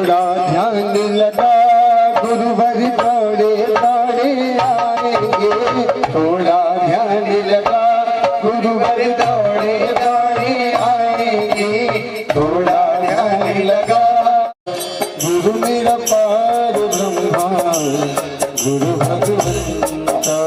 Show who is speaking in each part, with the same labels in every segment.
Speaker 1: थोड़ा ध्यान लगा गुरुवर दौड़े दौड़े आएंगे, थोड़ा ध्यान लगा गुरुवर दौड़े दौड़े आएंगे, थोड़ा ध्यान लगा। गुरु मेरा पार ब्रह्मा गुरु भगवंता,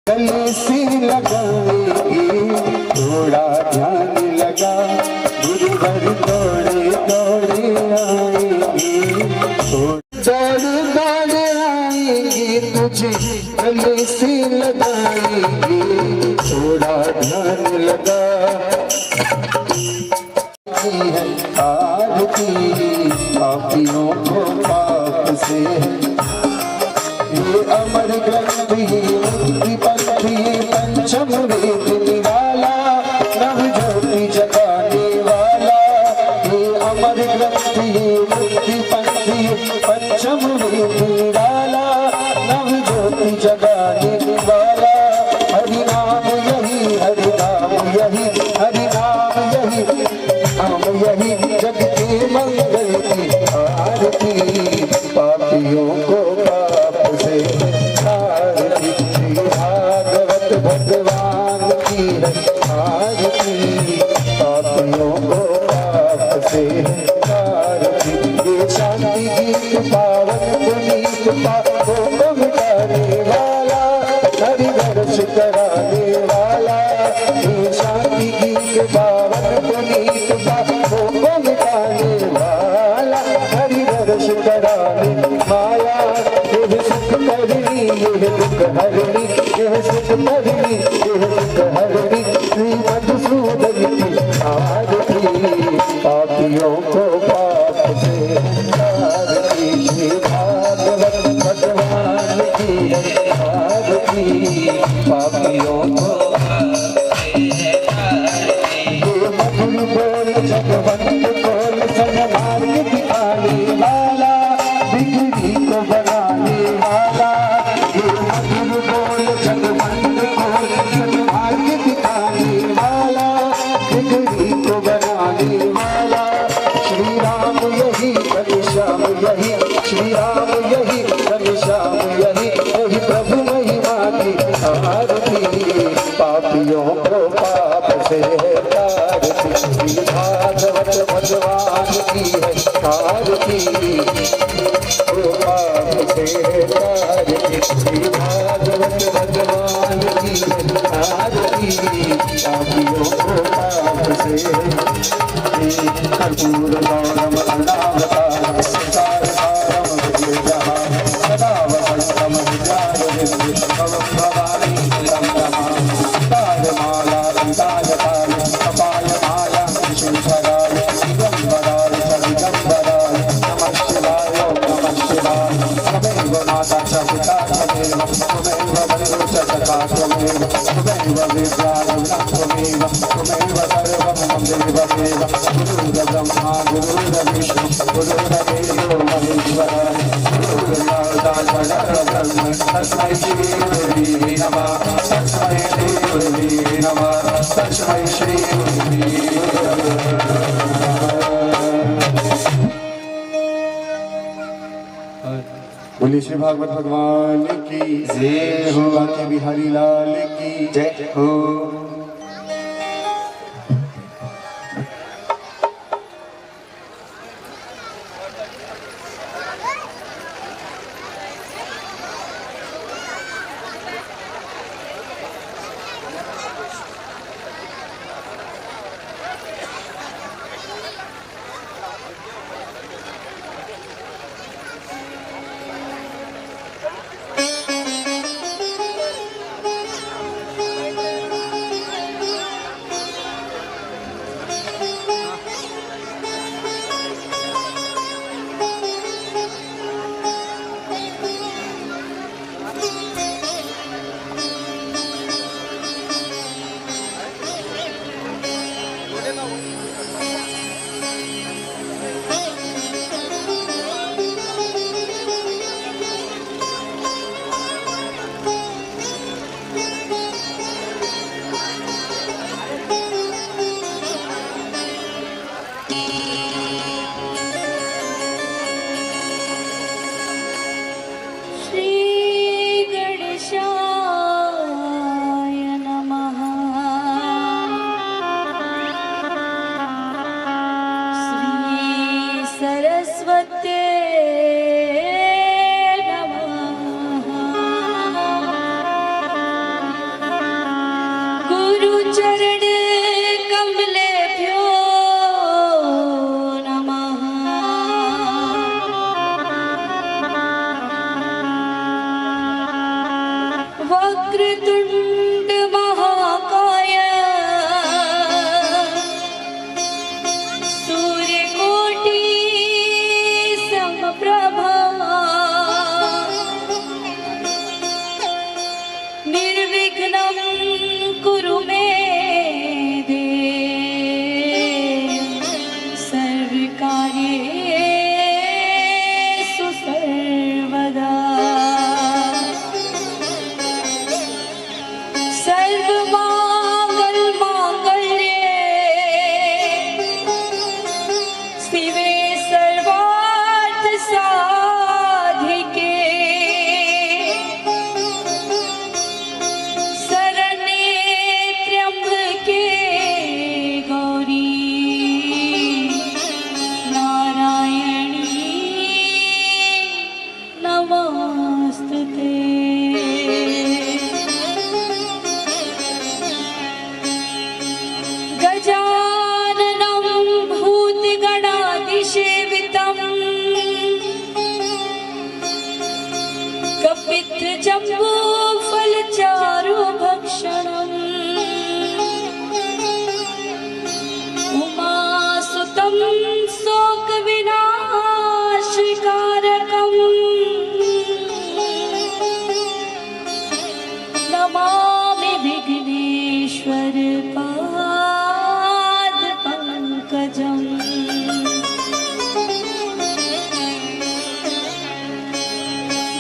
Speaker 1: गले से लगाएंगे थोड़ा ध्यान लगा गुरुवर दौड़े दौड़े आएंगे, दौड़े दौड़े आएंगे तुझे गले से लगाएंगे, थोड़ा ध्यान लगा। आरती पापियों को पाप से ये अमर ग्रंथ मुक्ति पंथी पंचम वेद निराला नव ज्योति जगाने वाला, ये अमर ग्रंथ मुक्ति पंथी पंचम वेद निराला नव ज्योति जगाने वाला। हरि नाम यही हरि नाम यही हरि नाम यही नाम यही जग के मंगल की आरती पापियों को भगवान की आरती पापियों को पाप से आरती। ये शांति गीत पावन पुनीत पापों को मिटाने वाला हरि दर्श कराने वाला, ये शांति गीत पावन पुनीत पापों को मिटाने वाला हरि दर्श कराने माया। यह सुख करनी यह दुख हरनी यह सुख मरनी यह दुख हरनी श्री मधुसूदन की आरती पापियों को पाप से आरती। श्री भागवत भगवान की आरती पापियों को मधुर बोल जगवंत बोल सन्मार्ग दिखाने वाला बिगड़ी को बनाने वाला, मधुर बोल जगवंत बोल सन्मार्ग दिखाने वाला बिगड़ी को बनाने वाला। श्री राम यही घनश्याम यही श्री राम यही घनश्याम यही यही प्रभु महिमा की आरती पापियों को पाप से तारती। श्री भागवत भगवान की है आरती पाप से तारती। श्री भागवत भगवान की है आरती पापियों को पाप से। कर्पूर गौरम अनावतारम सार सारम विजयहार सदा वसंतम विद्याय विद्युतम भवानी नमः। तार माला ताय ताय कपाय माला शिवधराय दिगंबराय दिगंबराय नमः शिवाय नमः शिवाय। तमेव माता च पिता तमेव देवो महेश्वराय तस्मै श्री गुरुवे नमः तस्मै श्री गुरुवे नमः तस्मै श्री गुरुवे बोलिए श्री भागवत भगवान की जय हो। बांके बिहारी लाल की जय हो।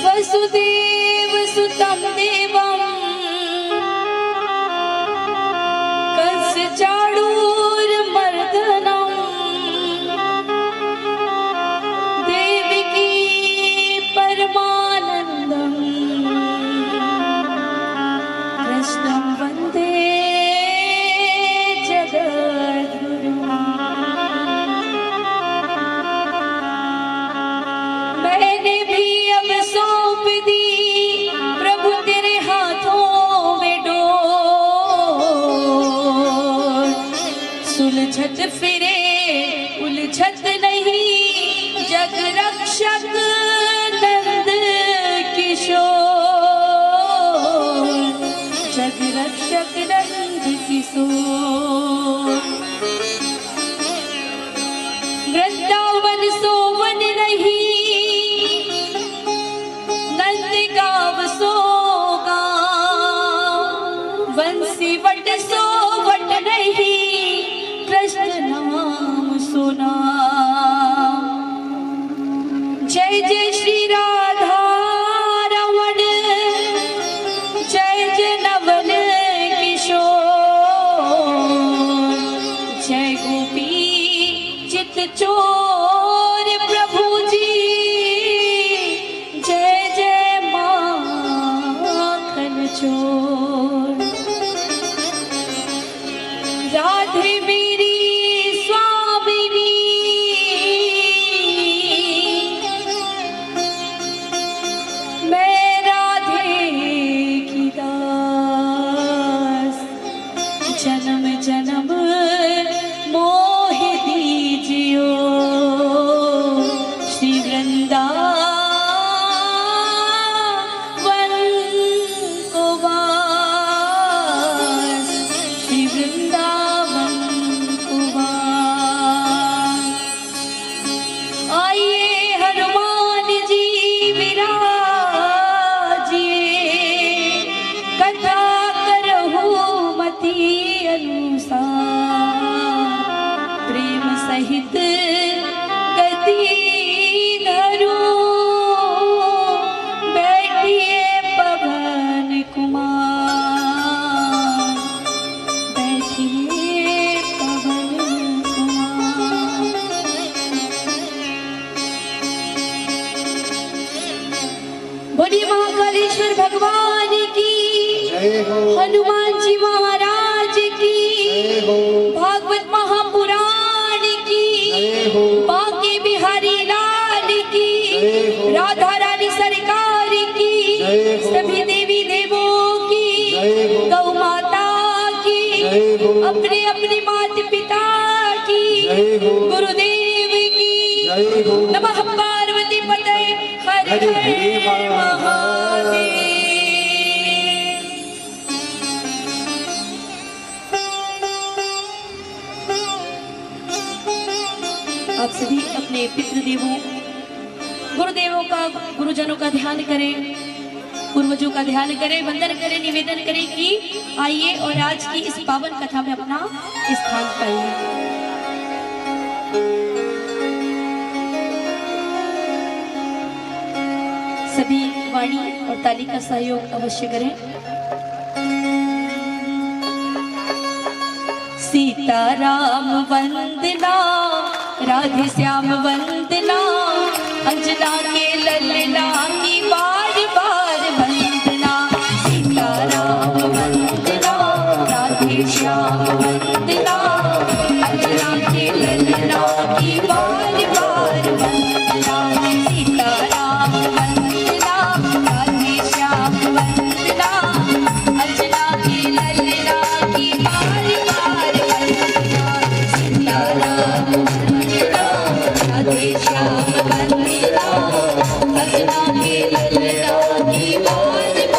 Speaker 2: वसुदेव सुतं देवं कंस चाणूरमर्दनं देवकी परमानन्दं कृष्णं वन्दे जगद्गुरुम्। मैंने भी अब सौंप दी प्रभु तेरे हाथों में डोर, सुलझत फिरे उलझत नहीं जग रक्षक नंद किशोर, जग रक्षक नंद किशोर। वृंदावन सोवन नहीं गाँव सोगा, वंशी वट सो वट नहीं कृष्ण नाम सुना। जय जय श्री राधा रमण, जय जय नवल किशोर, जय गोपी चित चोर प्रभु जी, जय जय माखन चोर। राधे मेरी स्वामिनी, मैं राधे की दास, जन्म जन्म मोह दीजियो श्री वृंदावन को वास, श्री वृंदावन को वास। आइए हनुमान जी विराजिए, कथा करहु मति अनुसार, प्रेम सहित गति धरो, बैठिए पवन कुमार, बैठिए पवन कुमार। बोलिए महाकालेश्वर भगवान की,
Speaker 1: जय हो,
Speaker 2: हनुमान जी महाराज की,
Speaker 1: जय हो,
Speaker 2: भागवत महापुराण की,
Speaker 1: जय हो,
Speaker 2: बांके बिहारी लाल की,
Speaker 1: जय हो,
Speaker 2: राधा रानी सरकार की,
Speaker 1: जय हो,
Speaker 2: सभी देवी देवों की,
Speaker 1: जय हो,
Speaker 2: गौ माता की,
Speaker 1: जय हो,
Speaker 2: अपने अपने माता पिता की,
Speaker 1: जय हो,
Speaker 2: गुरुदेव की,
Speaker 1: जय हो,
Speaker 2: नमः पार्वती पते हर
Speaker 1: हर
Speaker 2: हर
Speaker 1: हर
Speaker 2: महादेव। आप सभी अपने पितृदेवों गुरुदेवों का, गुरुजनों का ध्यान करें, पूर्वजों का ध्यान करें, वंदन करें, निवेदन करें कि आइए और आज की इस पावन कथा में अपना स्थान पाइए। सभी वाणी और ताली का सहयोग अवश्य करें। सीताराम वंदना, राधे श्याम वंदना, अंजना के ललना की बार बार वंदना। सीताराम वंदना, राधे श्याम वंदना, अंजना के ललना की बार बार वंदना। सीताराम वंदना, राधे श्याम वंदना, अंजना के ललना की बार बार वंदना। सीताराम वंदना, राधे श्याम वंदना, अंजना के ललना की बार बार वंदना।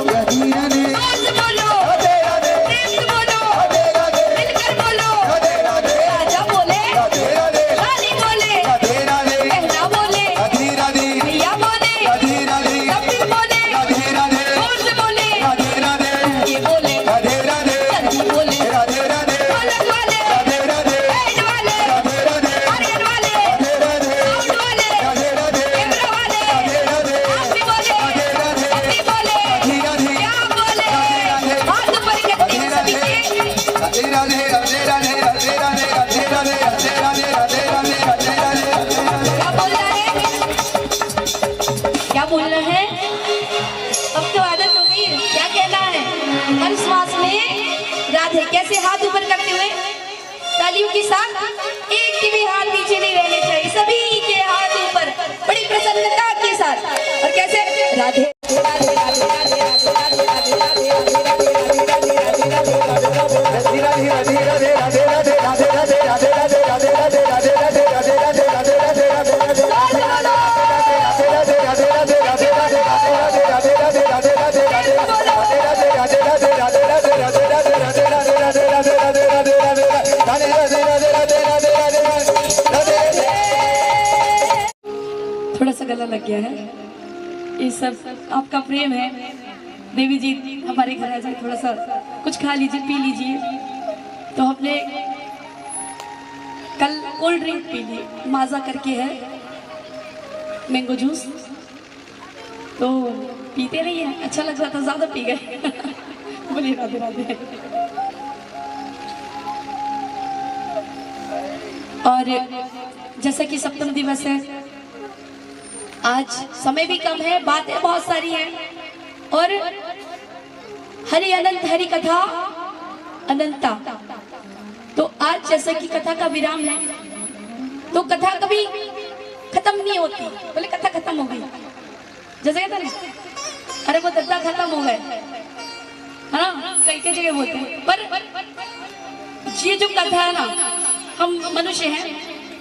Speaker 2: है। कैसे हाथ ऊपर करते हुए तालियों के साथ, एक के भी हाथ नीचे नहीं रहने चाहिए, सभी के हाथ ऊपर बड़ी प्रसन्नता के साथ। और कैसे राधे राधे राधे राधे राधे राधे राधे थोड़ा सा गला लग गया है, ये सब आपका प्रेम है। देवी जी हमारे घर आ जाए, थोड़ा सा कुछ खा लीजिए, पी लीजिए। तो हमने कल कोल्ड ड्रिंक पी ली, माजा करके है, मैंगो जूस, तो पीते नहीं है, अच्छा लग रहा था, ज्यादा पी गए। बोलिए राधे राधे। और जैसा कि सप्तम दिवस है, आज समय भी कम है, बातें बहुत सारी हैं, और हरि अनंत हरि कथा अनंता। तो आज जैसा कि कथा का विराम है, तो कथा कभी खत्म नहीं होती। बोले कथा खत्म हो गई, जैसे कहते ना, अरे वो दद्दा खत्म हो गए, है ना, कई कई जगह बोलते हैं। पर ये जो कथा है ना, हम मनुष्य हैं,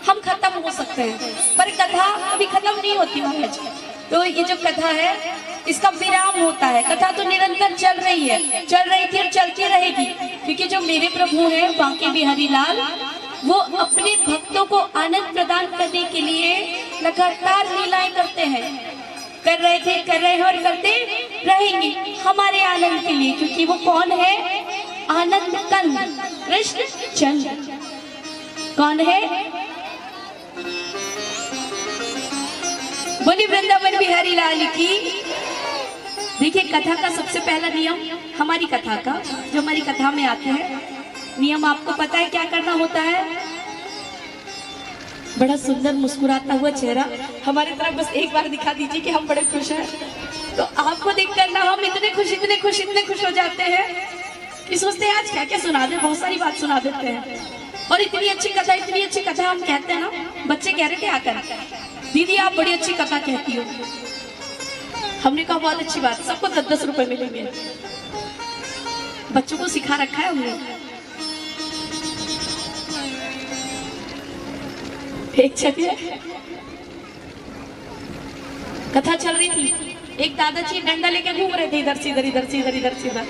Speaker 2: हम खत्म हो सकते हैं, पर कथा कभी खत्म नहीं होती महाराज। तो ये जो कथा है, इसका विराम होता है। कथा तो निरंतर चल रही है, चल रही थी और चलती रहेगी, क्योंकि जो मेरे प्रभु हैं बांके बिहारी लाल, वो अपने भक्तों को आनंद प्रदान करने के लिए लगातार लीलाएं करते हैं, कर रहे थे, कर रहे हैं और करते रहेंगे हमारे आनंद के लिए। क्योंकि वो कौन है? आनंद कंद कृष्ण चंद्र। कौन है? बोली वृंदावन बिहारी लाल की। देखिए, कथा का सबसे पहला नियम, हमारी कथा का, जो हमारी कथा में आते हैं नियम, आपको पता है क्या करना होता है? बड़ा सुंदर मुस्कुराता हुआ चेहरा हमारी तरफ बस एक बार दिखा दीजिए कि हम बड़े खुश हैं। तो आपको देखकर ना हम इतने खुश इतने खुश इतने खुश हो जाते हैं कि सोचते हैं आज क्या क्या सुना दे, बहुत सारी बात सुना देते हैं। और इतनी अच्छी कथा, इतनी अच्छी कथा हम कहते हैं ना, बच्चे कह रहे थे आकर, दीदी आप बड़ी अच्छी कथा कहती हो। हमने कहा बहुत अच्छी बात, सबको 10-10 रुपए मिलेंगे। बच्चों को सिखा रखा है हमने। एक जगह कथा चल रही थी, एक दादाजी डंडा लेके घूम रहे थे, इधर से इधर, इधर से इधर, इधर से इधर।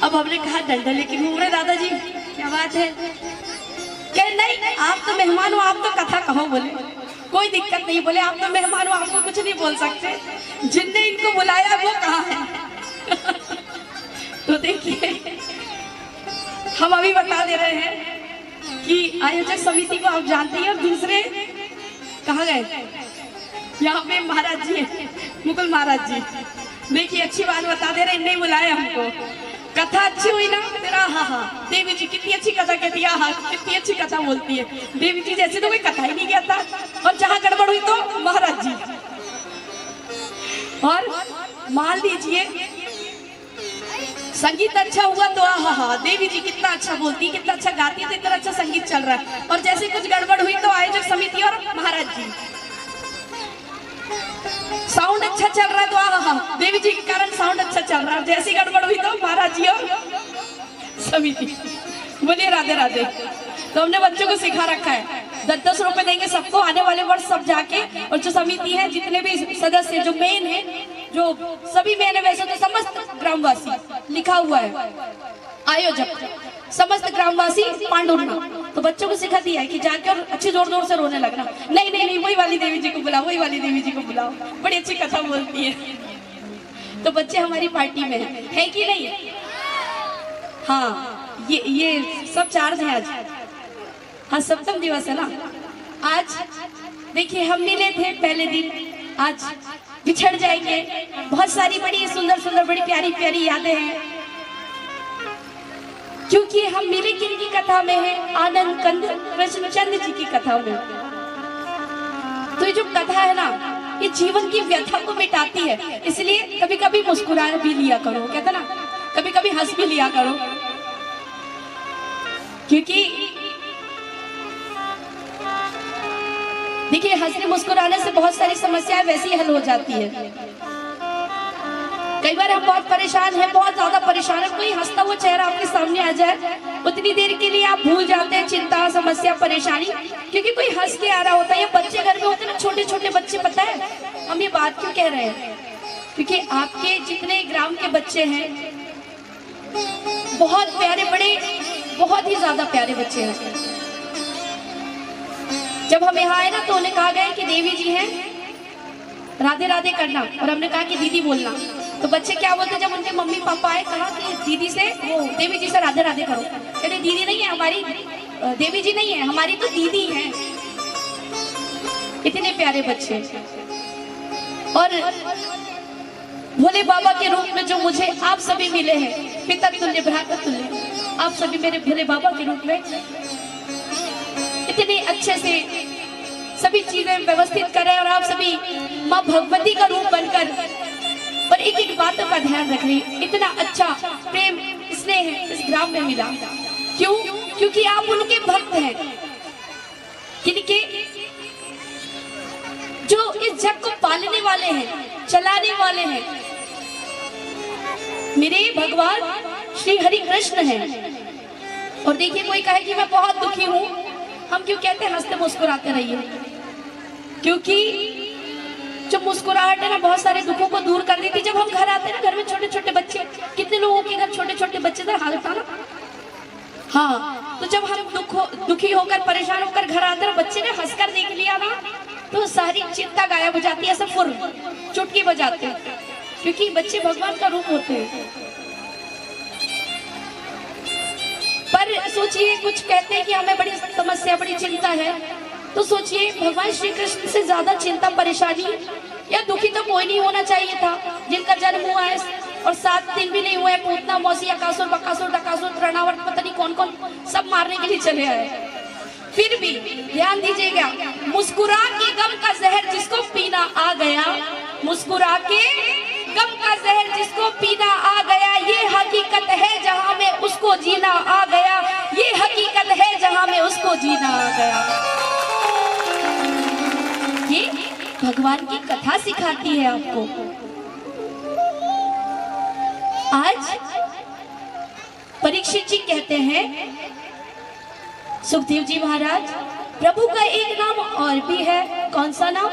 Speaker 2: अब हमने कहा डंडा लेके घूम रहे दादाजी, क्या बात है? कह नहीं, आप तो मेहमान हो, आप तो कथा कहो। बोले कोई दिक्कत नहीं, बोले आप तो मेहमान हो, आपको कुछ नहीं बोल सकते, जिनने इनको बुलाया वो कहाँ है? तो देखिए, हम अभी बता दे रहे हैं कि आयोजक समिति को आप जानते हैं, और दूसरे कहाँ गए? यहाँ पे महाराज जी हैं, मुकुल महाराज जी। देखिए, अच्छी बात बता दे रहे, इन्हें बुलाया हमको। कथा अच्छी हुई ना तेरा, हाँ हाँ, देवी जी कितनी अच्छी कथा कहती है, हाँ कितनी अच्छी कथा बोलती है। देवी जी जैसे तो कोई कथा ही नहीं कहता, और जहाँ गड़बड़ हुई तो महाराज जी। और मान लीजिए संगीत अच्छा हुआ तो हाँ हाँ, देवी जी कितना अच्छा बोलती है, कितना अच्छा गाती है, तो इतना अच्छा संगीत चल रहा है। और जैसे कुछ गड़बड़ हुई तो आयोजक समिति और महाराज जी। साउंड अच्छा चल रहा है तो हाँ, देवी जी के कारण साउंड अच्छा चल रहा है, जैसी गड़बड़ हुई तो महाराज जी और समिति। बोलिए राधे राधे। तो हमने बच्चों को सिखा रखा है, 10-10 रुपए देंगे सबको, आने वाले वर्ष सब जाके। और जो समिति है, जितने भी सदस्य, जो मेन है, जो सभी मेन है, वैसे तो समस्त ग्रामवासी लिखा हुआ है, आयोजक समस्त ग्रामवासी पांडुरना। तो बच्चों को सिखा दिया है कि जाके और अच्छी जोर जोर से रोने लगना। नहीं नहीं नहीं, वही वाली देवी जी को बुलाओ, वही वाली देवी जी को बुलाओ, बड़ी अच्छी कथा बोलती है। तो बच्चे हमारी पार्टी में है कि नहीं? हाँ, ये सब चार्ज है आज। हाँ, सप्तम दिवस है ना आज। देखिए, हम मिले थे पहले दिन, आज बिछड़ जाएंगे। बहुत सारी बड़ी सुंदर सुंदर, बड़ी प्यारी प्यारी यादें हैं, क्योंकि हम मिले किनकी कथा में है? आनंद कंद कृष्णचंद्र जी की कथा में। तो ये जो कथा है ना, ये जीवन की व्यथा को मिटाती है, इसलिए कभी कभी मुस्कुरा भी लिया करो। कहते ना, कभी कभी हंस भी लिया करो, क्योंकि देखिए हंसने मुस्कुराने से बहुत सारी समस्याएं वैसी हल हो जाती है। कई बार हम बहुत परेशान हैं, बहुत ज्यादा परेशान है, कोई हंसता हुआ चेहरा आपके सामने आ जाए, उतनी देर के लिए आप भूल जाते हैं चिंता समस्या परेशानी, क्योंकि कोई हंस के आ रहा होता है। या बच्चे घर में होते हैं ना, छोटे छोटे बच्चे, पता है हम ये बात क्यों कह रहे हैं, क्योंकि आपके जितने ग्राम के बच्चे हैं बहुत प्यारे, बड़े बहुत ही ज्यादा प्यारे बच्चे हैं। जब हम यहाँ आए ना तो उन्हें कहा गया कि देवी जी हैं, राधे राधे करना, और हमने कहा कि दीदी बोलना। तो बच्चे क्या बोलते, जब उनके मम्मी पापा आए कहा कि दीदी से, वो देवी जी से राधे राधे करो, कहते दीदी नहीं है हमारी, देवी जी नहीं है हमारी तो दीदी है। इतने प्यारे बच्चे। और भोले बाबा के रूप में जो मुझे आप सभी मिले हैं, पिता तुल्य भ्राता तुल्य, आप सभी मेरे भोले बाबा के रूप में इतने अच्छे से सभी चीजें व्यवस्थित करें, और आप सभी माँ भगवती का रूप बनकर और एक एक बातों का ध्यान रख रही। इतना अच्छा प्रेम स्नेह इस ग्राम में मिला, क्यों? क्योंकि आप उनके भक्त हैं, किनके जो इस जग को पालने वाले हैं, चलाने वाले हैं, मेरे भगवान श्री हरि कृष्ण हैं। और देखिए कोई कहे कि मैं बहुत दुखी हूं, हम क्यों कहते हैं हंसते मुस्कुराते रहिए, क्योंकि जो मुस्कुराहट है ना बहुत सारे दुखों को दूर कर देती। जब हम घर आते हैं ना, घर में छोटे छोटे बच्चे, कितने लोगों के घर छोटे छोटे बच्चे थे, हालत था ना, हाँ, तो जब हम दुखी होकर परेशान होकर घर आते हैं, बच्चे ने हंसकर देख लिया ना तो सारी चिंता गायब हो जाती है, सब फुर चुटकी बजाते हैं, क्योंकि बच्चे भगवान का रूप होते हैं। पर सोचिए, कुछ कहते हैं कि हमें बड़ी समस्या बड़ी चिंता है, तो सोचिए भगवान श्री कृष्ण से ज्यादा चिंता परेशानी या दुखी तो कोई नहीं होना चाहिए था, जिनका जन्म हुआ है और 7 दिन भी नहीं हुए, पूतना मौसी अकासुर बकासुर डकासुर तृणावर्त पता नहीं कौन कौन सब मारने के लिए चले आए। फिर भी ध्यान दीजिएगा, मुस्कुरा के गम का जहर जिसको पीना आ गया, मुस्कुरा के गम का जहर जिसको पीना आ गया, ये हकीकत है जहां में उसको जीना आ गया, ये हकीकत है जहां में उसको जीना आ गया। ये भगवान की कथा सिखाती है आपको। आज परीक्षित जी कहते हैं, सुखदेव जी महाराज, प्रभु का एक नाम और भी है, कौन सा नाम?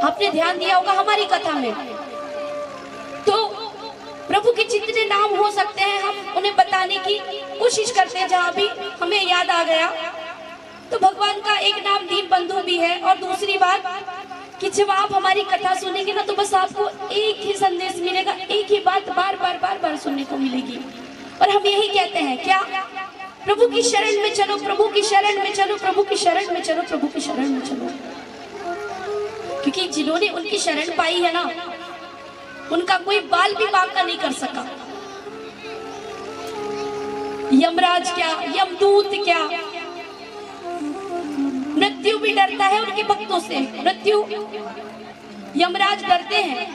Speaker 2: आपने ध्यान दिया होगा हमारी कथा में, तो प्रभु के जितने नाम हो सकते हैं हम उन्हें बताने की कोशिश करते हैं, जहां भी हमें याद आ गया। तो भगवान का एक नाम दीनबंधु भी है। और दूसरी बात कि जब आप हमारी कथा सुनेंगे ना, तो बस आपको एक ही संदेश मिलेगा, एक ही बात बार बार बार बार सुनने को मिलेगी। और हम यही कहते हैं, क्या? प्रभु की शरण में चलो, प्रभु की शरण में चलो, प्रभु की शरण में चलो, प्रभु की शरण में चलो। क्योंकि जिन्होंने उनकी शरण पाई है ना, उनका कोई बाल भी बांका नहीं कर सका। यमराज क्या, यमदूत क्या, मृत्यु भी डरता है उनके भक्तों से। मृत्यु, यमराज डरते हैं,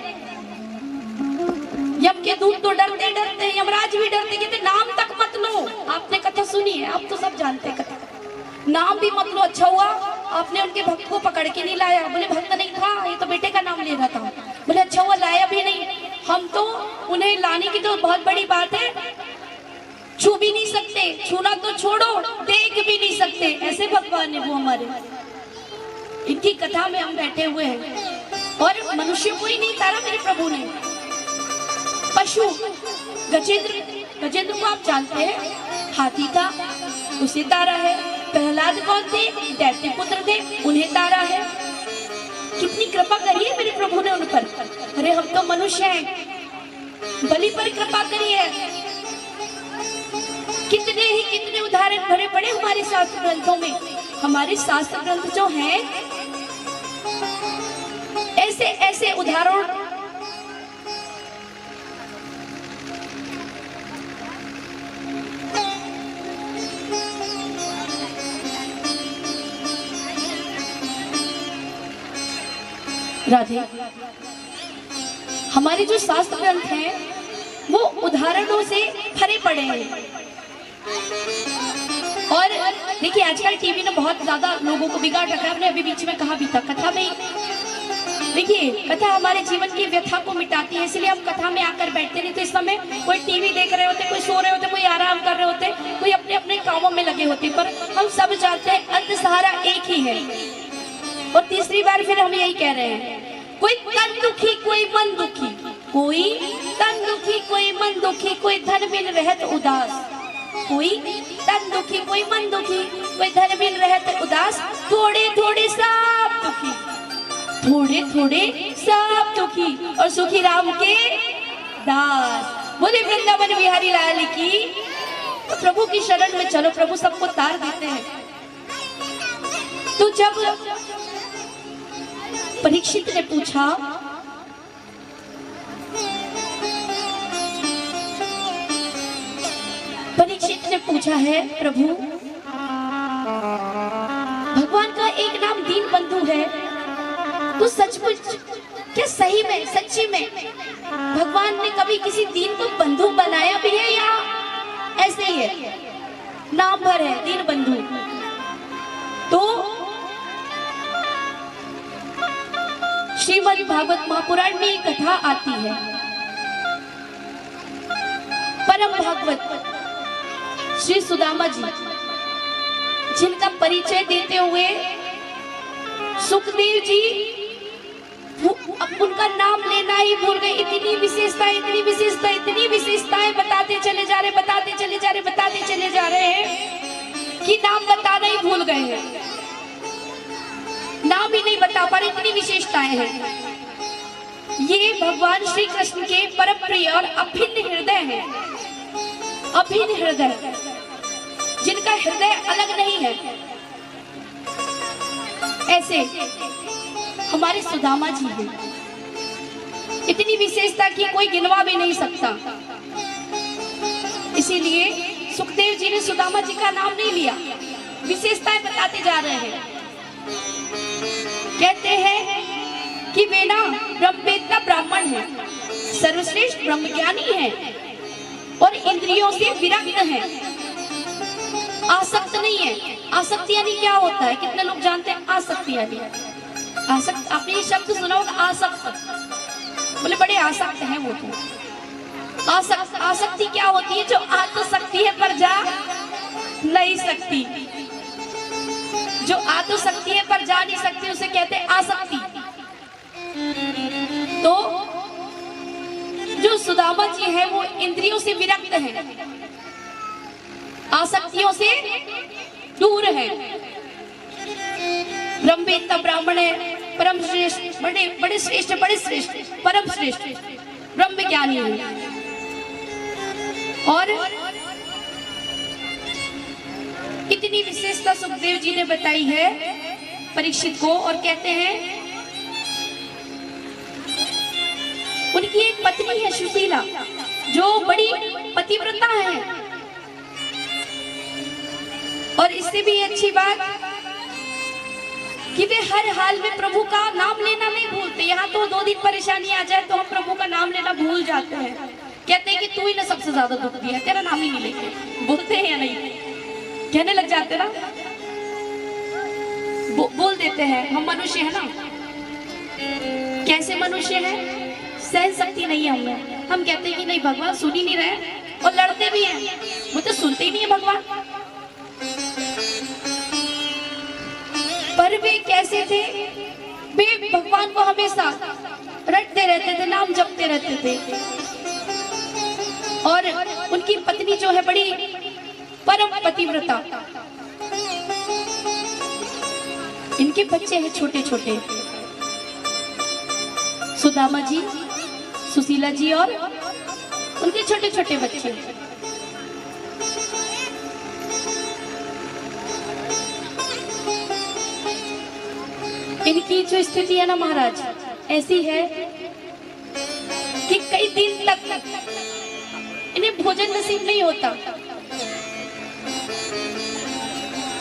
Speaker 2: यम के दूत तो डरते डरते हैं, यमराज भी डरते, कहते नाम तक मत लो। आपने कथा सुनी है, आप तो सब जानते हैं कथा, नाम भी मत लो। अच्छा हुआ आपने उनके भक्त को पकड़ के नहीं लाया, बोले भक्त नहीं था, ये तो बेटे का नाम ले रहा था। बोले अच्छा हुआ लाया भी नहीं, हम तो उन्हें लाने की तो बहुत बड़ी बात है, छू भी नहीं सकते, छूना तो छोड़ो देख भी नहीं सकते, ऐसे भगवान है वो हमारे। इनकी कथा में हम बैठे हुए हैं और मनुष्य को ही नहीं तारा मेरे प्रभु ने, पशु गजेंद्र को आप जानते हैं, हाथी था उसे तारा है। प्रहलाद कौन थे? दैत्य पुत्र थे, उन्हें तारा है। कितनी कृपा करी है मेरे प्रभु ने उन पर। अरे हम तो मनुष्य हैं, बलि पर कृपा करी है। कितने उदाहरण भरे पड़े हमारे शास्त्र ग्रंथों में। हमारे शास्त्र ग्रंथ जो हैं, ऐसे ऐसे उदाहरण राधे, हमारे जो शास्त्र ग्रंथ हैं वो उदाहरणों से भरे पड़े हैं। और देखिए आजकल टीवी ने बहुत ज्यादा लोगों को बिगाड़ रखा है। हमने अभी बीच में कहा भी था कथा में, देखिए कथा हमारे जीवन की व्यथा को मिटाती है, इसलिए हम कथा में आकर बैठते नहीं। तो इस समय कोई टीवी देख रहे होते, कोई सो रहे होते, कोई आराम कर रहे होते, कोई अपने अपने कामों में लगे होते, पर हम सब जानते हैं अंत सहारा एक ही है। और तीसरी बार फिर हम यही कह रहे हैं, कोई तन दुखी कोई मन दुखी, कोई तन दुखी कोई मन दुखी, कोई धन बिन रहत उदास, कोई तन दुखी कोई मन दुखी, कोई धन बिन रहत उदास, थोड़े थोड़े सब दुखी, थोड़े थोड़े सब दुखी और सुखी राम के दास। बोले वृंदावन बिहारी लाल की। तो प्रभु की शरण में चलो, प्रभु सबको तार देते हैं। तो जब परीक्षित ने पूछा, परीक्षित ने पूछा है प्रभु भगवान का एक नाम दीन बंधु है, तो सचमुच क्या सही में सच्ची में भगवान ने कभी किसी दीन को बंधु बनाया भी है या ऐसे ही है, नाम भर है दीन बंधु? तो श्रीमद् भागवत महापुराण में एक कथा आती है। परम भागवत श्री सुदामा जी, जिनका परिचय देते हुए सुखदेव जी अब उनका नाम लेना ही भूल गए। इतनी विशेषता इतनी विशेषता इतनी विशेषताएं बताते चले जा रहे, बताते चले जा रहे, बताते चले जा रहे हैं कि नाम बताना ही भूल गए हैं, नाम ही नहीं बता पा रहे, इतनी विशेषताएं हैं। ये भगवान श्री कृष्ण के परम प्रिय और अभिन्न हृदय है, अभिन्न हृदय, जिनका हृदय अलग नहीं है। ऐसे हमारे सुदामा जी हैं, इतनी विशेषता की कोई गिनवा भी नहीं सकता। इसीलिए सुखदेव जी ने सुदामा जी का नाम नहीं लिया, विशेषताएं बताते जा रहे हैं। कहते हैं कि वे ना ब्रह्मवेत्ता ब्राह्मण है, सर्वश्रेष्ठ ब्रह्मज्ञानी है और इंद्रियों से विरक्त है, आसक्त नहीं है। आसक्ति यानी क्या होता है, कितने लोग जानते हैं आसक्ति यानी? आसक्त, आपने ये शब्द सुना होगा आसक्त, बोले बड़े आसक्त हैं वो तो। आसक्त, आसक्ति क्या होती है? जो आ तो सकती है पर जा नहीं सकती, जो आ तो सकती है पर जा नहीं सकती, उसे कहते हैं आसक्ति। तो जो सुदामा जी है वो इंद्रियों से विरक्त है, आसक्तियों से दूर है, ब्रह्मवेत्ता ब्राह्मण है, परम श्रेष्ठ, बड़े बड़े श्रेष्ठ, बड़े श्रेष्ठ, परम श्रेष्ठ ब्रह्म ज्ञानी है। और इतनी विशेषता सुखदेव जी ने बताई है परीक्षित को, और कहते हैं उनकी एक पत्नी है सुशीला, जो बड़ी पतिव्रता है। और इससे भी अच्छी बात कि वे हर हाल में प्रभु का नाम लेना नहीं भूलते। यहाँ तो 2 दिन परेशानी आ जाए तो हम प्रभु का नाम लेना भूल जाते हैं, कहते हैं कि तू ही ना सबसे ज्यादा दुख दिया, तेरा नाम ही नहीं लेते, बोलते हैं या नहीं? कहने लग जाते ना, बोल देते हैं। हम मनुष्य है ना, कैसे मनुष्य है, सहन शक्ति नहीं है हमें। हम कहते हैं कि नहीं भगवान सुन ही नहीं रहे, और लड़ते भी हैं, वो तो सुनते ही नहीं है भगवान। पर वे कैसे थे, वे भगवान को हमेशा रटते रहते थे, नाम जपते रहते थे। और उनकी पत्नी जो है बड़ी परम पतिव्रता। इनके बच्चे हैं छोटे छोटे, सुदामा जी, सुशीला जी और उनके छोटे छोटे बच्चे। इनकी जो स्थिति है ना महाराज, ऐसी है कि कई दिन तक इन्हें भोजन नसीब नहीं होता।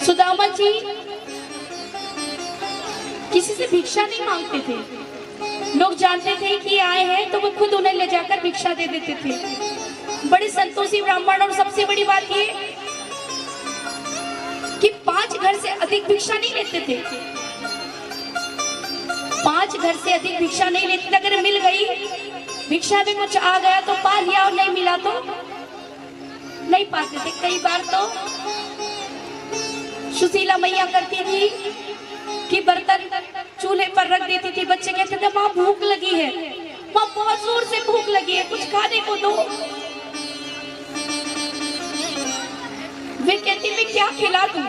Speaker 2: सुदामा जी किसी से भिक्षा नहीं मांगते थे, लोग जानते थे कि आए हैं तो वो खुद उन्हें ले जाकर भिक्षा दे देते थे, बड़े संतोषी ब्राह्मण। और सबसे बड़ी बात ये कि 5 घर से अधिक भिक्षा नहीं लेते थे, 5 घर से अधिक भिक्षा नहीं लेते थे। अगर मिल गई भिक्षा में कुछ आ गया तो पा लिया, और नहीं मिला तो नहीं पाते थे। कई बार तो सुशीला मैया करती थी कि बर्तन चूल्हे पर रख देती थी, बच्चे कहते थे माँ भूख लगी है, माँ बहुत जोर से भूख लगी है, कुछ खाने को दो। वे कहती मैं क्या खिला दूं,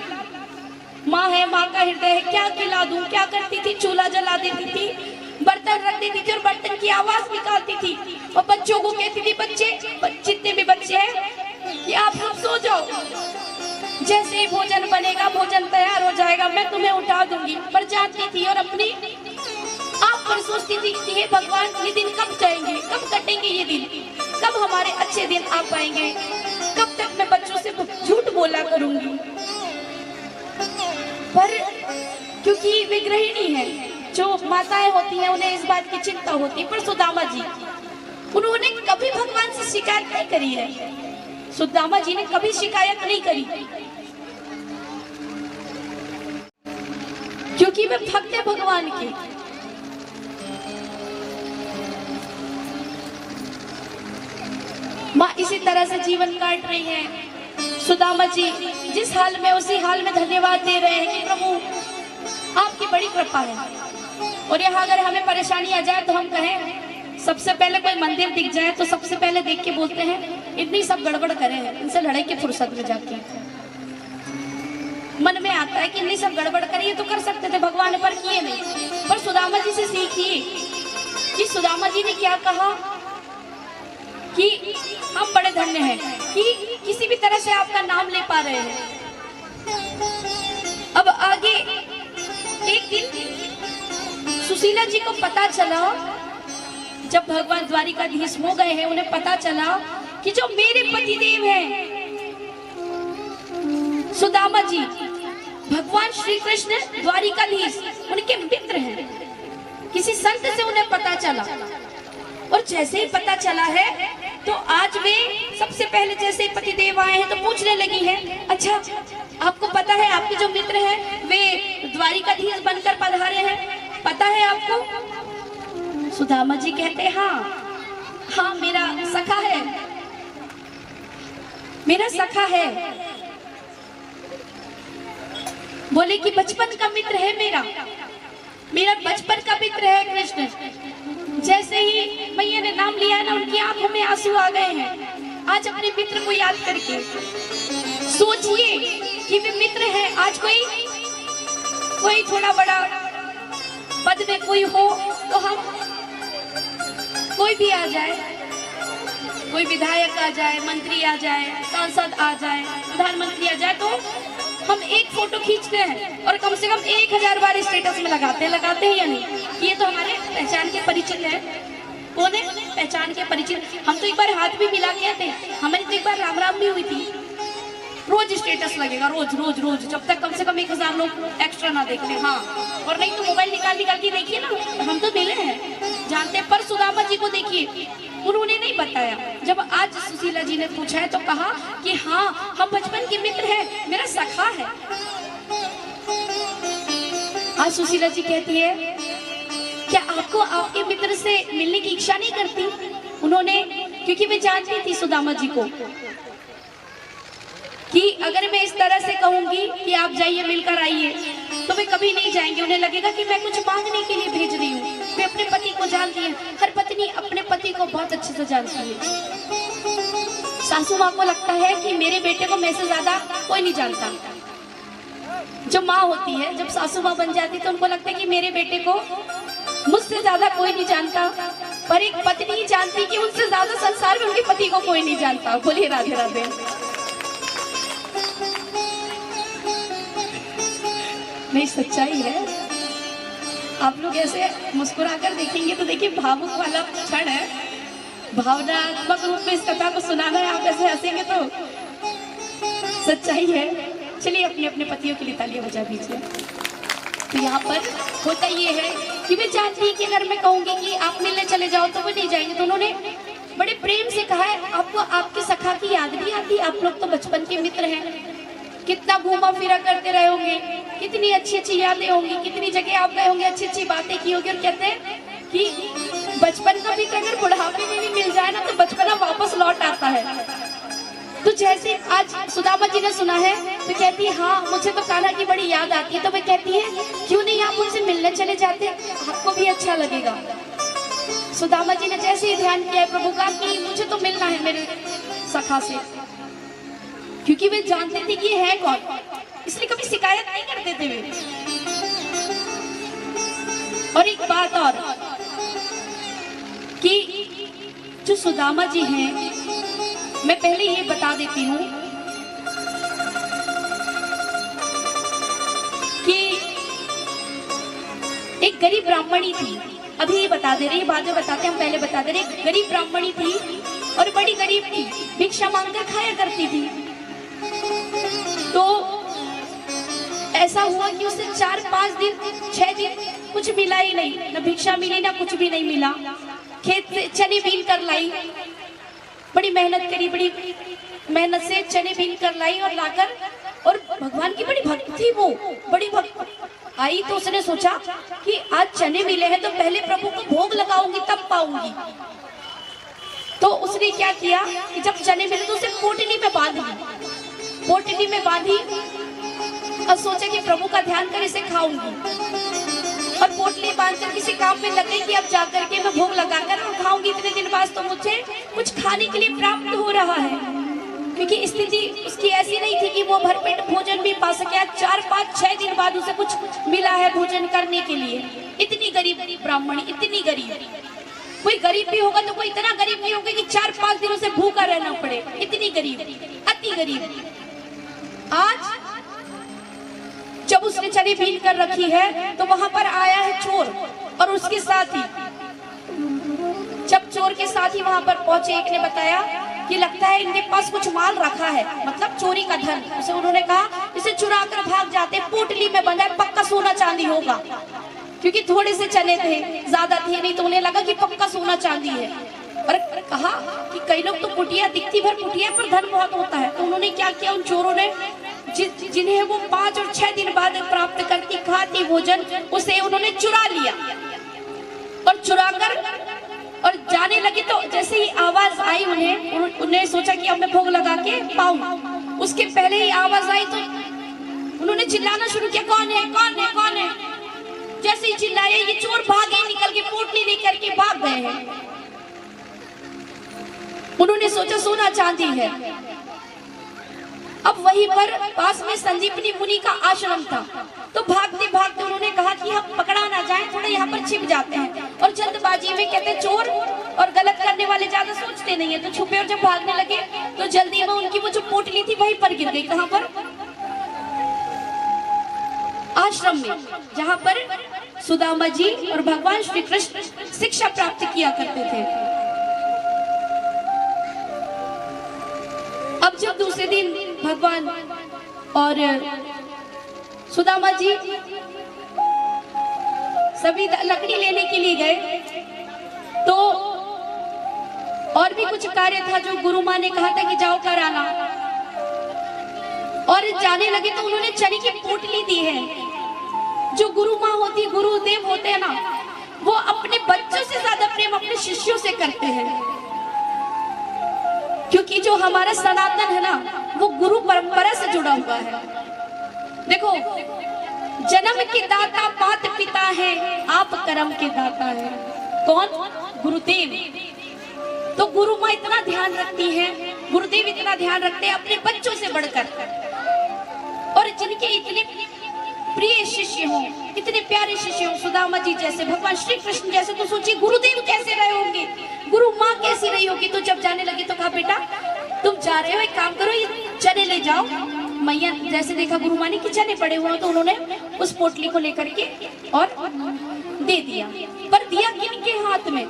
Speaker 2: माँ है, माँ का हृदय है, क्या खिला दूं। क्या करती थी, चूल्हा जला देती थी, बर्तन रख देती थी और बर्तन की आवाज निकालती थी, और बच्चों को कहती थी बच्चे, जितने भी बच्चे हैं कि आप सब सो जाओ, जैसे ही भोजन बनेगा, भोजन तैयार हो जाएगा, मैं तुम्हें उठा दूंगी। पर जानती थी और अपनी आप पर सोचती थी कि हे भगवान, ये दिन कब जाएंगे, कब कटेंगे ये दिन, कब हमारे अच्छे दिन आ पाएंगे, कब तक मैं बच्चों से झूठ बोला करूंगी। पर क्योंकि वे गृहिणी है, जो माताएं होती हैं उन्हें इस बात की चिंता होती है। पर सुदामा जी, उन्होंने कभी भगवान से शिकायत नहीं करी है, सुदामा जी ने कभी शिकायत नहीं करी, क्योंकि वे भक्त है भगवान के। माँ इसी तरह से जीवन काट रही है। सुदामा जी जिस हाल में उसी हाल में धन्यवाद दे रहे हैं कि प्रभु आपकी बड़ी कृपा है। और यहाँ अगर हमें परेशानी आ जाए तो हम कहें, सबसे पहले कोई मंदिर दिख जाए तो सबसे पहले देख के बोलते हैं इतनी सब गड़बड़ करे हैं, इनसे लड़ाई की फुर्सत में जाके मन में आता है कि इतनी सब गड़बड़ करे, ये तो कर सकते थे भगवान, पर किए नहीं। पर सुदामा जी से सीखिए कि सुदामा जी ने क्या कहा कि हम बड़े धन्य हैं कि किसी भी तरह से आपका नाम ले पा रहे हैं। अब आगे एक दिन सुशीला जी को पता चला, जब भगवान द्वारिकाधीश हो गए हैं, उन्हें पता चला कि जो मेरे पतिदेव हैं सुदामा जी, भगवान श्री कृष्ण द्वारिकाधीश उनके मित्र हैं। किसी संत से उन्हें पता चला, और जैसे ही पता चला है तो आज वे सबसे पहले जैसे ही पतिदेव आए हैं तो पूछने लगी है, अच्छा आपको पता है आपके जो मित्र हैं वे द्वारिकाधीश बनकर पधारे हैं, पता है आपको? सुदामा जी कहते हैं हाँ मेरा सखा है, मेरा सखा है। बोले कि बचपन का मित्र है मेरा बचपन का मित्र है कृष्ण। जैसे ही मैया ने नाम लिया ना, उनकी आंखों में आंसू आ गए हैं आज अपने मित्र को याद करके। सोचिए कि वे मित्र हैं, आज कोई थोड़ा बड़ा पद में कोई हो तो हम, कोई भी आ जाए, कोई विधायक आ जाए, मंत्री आ जाए, सांसद आ जाए, प्रधानमंत्री आ जाए, तो हम एक फोटो खींचते हैं और कम से कम 1000 बार स्टेटस में लगाते हैं या नहीं? ये तो हमारे पहचान के परिचित है। कौन है? पहचान के परिचित। हम तो एक बार हाथ भी मिला के थे, हमारी तो एक बार राम राम भी हुई थी। रोज स्टेटस लगेगा, रोज रोज रोज, जब तक कम से कम 1000 लोग एक्स्ट्रा ना देख ले। हाँ, और नहीं तो मोबाइल निकाल के देखिए ना, हम तो मिले हैं, जानते हैं। पर सुदामा जी को देखिए, उन्होंने नहीं बताया। जब आज सुशीला जी ने पूछा है तो कहा कि हाँ हम बचपन के मित्र हैं, मेरा सखा है। आज सुशीला जी कहती है क्या आपको आपके मित्र से मिलने की इच्छा नहीं करती? उन्होंने, क्योंकि वे जानती थी सुदामा जी को कि अगर मैं इस तरह से कहूंगी कि आप जाइए मिलकर आइए तो वे कभी नहीं जाएंगे। उन्हें लगेगा कि मैं कुछ मांगने के लिए भेज रही हूँ। वे अपने पति को जानती है, हर पत्नी अपने पति को बहुत अच्छे से जानती है। सासू माँ को लगता है कि मेरे बेटे को मैं से ज्यादा कोई नहीं जानता। जो माँ होती है, जब सासू माँ बन जाती है तो उनको लगता है कि मेरे बेटे को मुझसे ज्यादा कोई नहीं जानता। पर एक पत्नी जानती कि उनसे ज्यादा संसार में उनके पति को कोई नहीं जानता। बोलिए राधे राधे। नहीं, सच्चाई है। आप लोग ऐसे मुस्कुराकर देखेंगे तो देखिए भावुक वाला क्षण है, भावनात्मक रूप में इस कथा को सुनाना है। आप ऐसे हंसेंगे तो सच्चाई है। चलिए अपने अपने पतियों के लिए तालियां बजा दीजिए। तो यहाँ पर होता ये है कि वे जानती है कि अगर मैं कहूंगी कि आप मिलने चले जाओ तो वो नहीं जाएंगे। तो उन्होंने बड़े प्रेम से कहा है, आपको आपके सखा की याद नहीं आती? आप लोग तो बचपन के मित्र हैं, कितना घूमा फिरा करते रहे होंगे, कितनी अच्छी अच्छी यादें होंगी, कितनी जगह आप गए होंगे, अच्छी अच्छी बातें की होगी। और कहते हैं कि बचपन का मित्र अगर बुढ़ापे में भी मिल जाए ना तो बचपना वापस लौट आता है। तो जैसे आज सुदामा जी ने सुना है तो कहती है, हाँ मुझे तो कान्हा की बड़ी याद आती है। तो मैं कहती है, क्यों नहीं आप उनसे मिलने चले जाते, आपको भी अच्छा लगेगा। सुदामा जी ने जैसे ही ध्यान किया प्रभु का कि मुझे तो मिलना है मेरे सखा से, क्योंकि वे जानते थे कि ये है कौन, इसलिए कभी शिकायत नहीं करते थे वे। और एक बात और कि जो सुदामा जी हैं, मैं पहले ये बता देती हूँ कि एक गरीब ब्राह्मणी थी, अभी ये बता दे रही है, बाद में बताते हैं, हम पहले बता दे रहे। एक गरीब ब्राह्मणी थी और बड़ी गरीब थी, भिक्षा मांगकर खाया करती थी। तो ऐसा हुआ कि उसे 4-5 दिन 6 दिन कुछ मिला ही नहीं, ना भिक्षा मिली ना कुछ भी नहीं मिला। खेत से चने बीन कर लाई, बड़ी मेहनत करी, बड़ी मेहनत से चने बीन कर लाई और लाकर, और भगवान की बड़ी भक्त थी वो, बड़ी भक्त आई। तो उसने सोचा कि आज चने मिले हैं तो पहले प्रभु को भोग लगाऊंगी तब पाऊंगी। तो उसने क्या किया कि जब चने मिले तो उसे पोटली में बांध ली, पोटली में बांधी और सोचा कि प्रभु का ध्यान कर इसे खाऊंगी। और पोटली बांधकर किसी काम में लग गई कि अब जाकर के मैं भोग लगाकर और खाऊंगी। इतने दिन बाद तो मुझे कुछ खाने के लिए प्राप्त हो रहा है, क्योंकि स्थिति उसकी ऐसी नहीं थी कि वो भरपेट भोजन भी पा सके। 4-5-6 दिन बाद उसे कुछ मिला है भोजन करने के लिए। इतनी गरीब ब्राह्मणी, इतनी गरीब, कोई गरीब भी होगा तो कोई इतना गरीब नहीं होगा कि 4-5 दिनों से भूखा रहना पड़े, इतनी गरीब, अति गरीब। आज जब उसने चने बीन कर रखी है तो वहां पर आया है चोर, और उसके साथ ही जब चोर के साथ ही वहां पर पहुंचे, एक ने बताया कि लगता है इनके पास कुछ माल रखा है, मतलब चोरी का धन। उसे उन्होंने कहा इसे चुरा कर भाग जाते, पोटली में बंधा है, पक्का सोना चांदी होगा, क्योंकि थोड़े से चने थे, ज्यादा थे नहीं, तो उन्हें लगा कि पक्का सोना चांदी है। और कहा कि कई लोग तो कुटिया दिखती भर कुटिया पर धन बहुत होता है। तो उन्होंने क्या किया, उन चोरों ने जिन्हें वो 5 और 6 दिन बाद प्राप्त करती खाती भोजन, उसे उन्होंने चुरा लिया और चुराकर और जाने लगे। तो जैसे ही आवाज आई उन्हें सोचा कि अब मैं भोग लगा के पाऊं। उसके पहले ही आवाज आई तो उन्होंने चिल्लाना शुरू किया, कौन है कौन है कौन है। जैसे ही चिल्लाए ये चोर भागे, निकल के पोटली लेकर के भाग गए हैं। उन्होंने सोचा सोना चांदी है। अब वहीं पर पास में संजीवनी मुनि का आश्रम था, तो भागते भागते उन्होंने कहा कि हम पकड़ा ना जाए, थोड़ा यहाँ पर छिप जाते हैं। और जल्दबाजी में कहते चोर और गलत करने वाले ज्यादा सोचते नहीं है, तो छुपे और जब भागने लगे तो जल्दी में उनकी वो जो पोटली थी वहीं पर गिर गई। कहाँ पर? आश्रम में, जहाँ पर सुदामा जी और भगवान श्री कृष्ण शिक्षा प्राप्त किया करते थे। अब जब दूसरे दिन भगवान और सुदामा जी सभी लकड़ी लेने के लिए गए, तो और भी कुछ कार्य था जो गुरु माँ ने कहा था कि जाओ कर आना। और जाने लगे तो उन्होंने चने की पोटली दी है। जो गुरु माँ होती, गुरुदेव होते हैं ना, वो अपने बच्चों से ज्यादा प्रेम अपने शिष्यों से करते हैं, क्योंकि जो हमारा सनातन है ना वो गुरु परंपरा से जुड़ा हुआ है। देखो, जन्म के दाता माता पिता है, आप कर्म के दाता है। कौन? गुरुदेव। तो गुरु माँ इतना ध्यान रखती है, गुरुदेव इतना ध्यान रखते हैं अपने बच्चों से बढ़कर। और जिनके इतने प्रिय शिष्य हो, इतने प्यारे शिष्य हो, सुदामा जी जैसे, भगवान श्री कृष्ण जैसे, तो सोचिए गुरुदेव कैसे रहे होंगे, गुरु माँ कैसी रही होगी। तो जब जाने लगे तो कहा बेटा तुम जा रहे हो, एक काम करो, ये चने ले जाओ। मैया जैसे देखा गुरु माँ ने कि चने पड़े हुए, तो उन्होंने उस पोटली को लेकर के और दे दिया। पर दिया किनके हाथ में?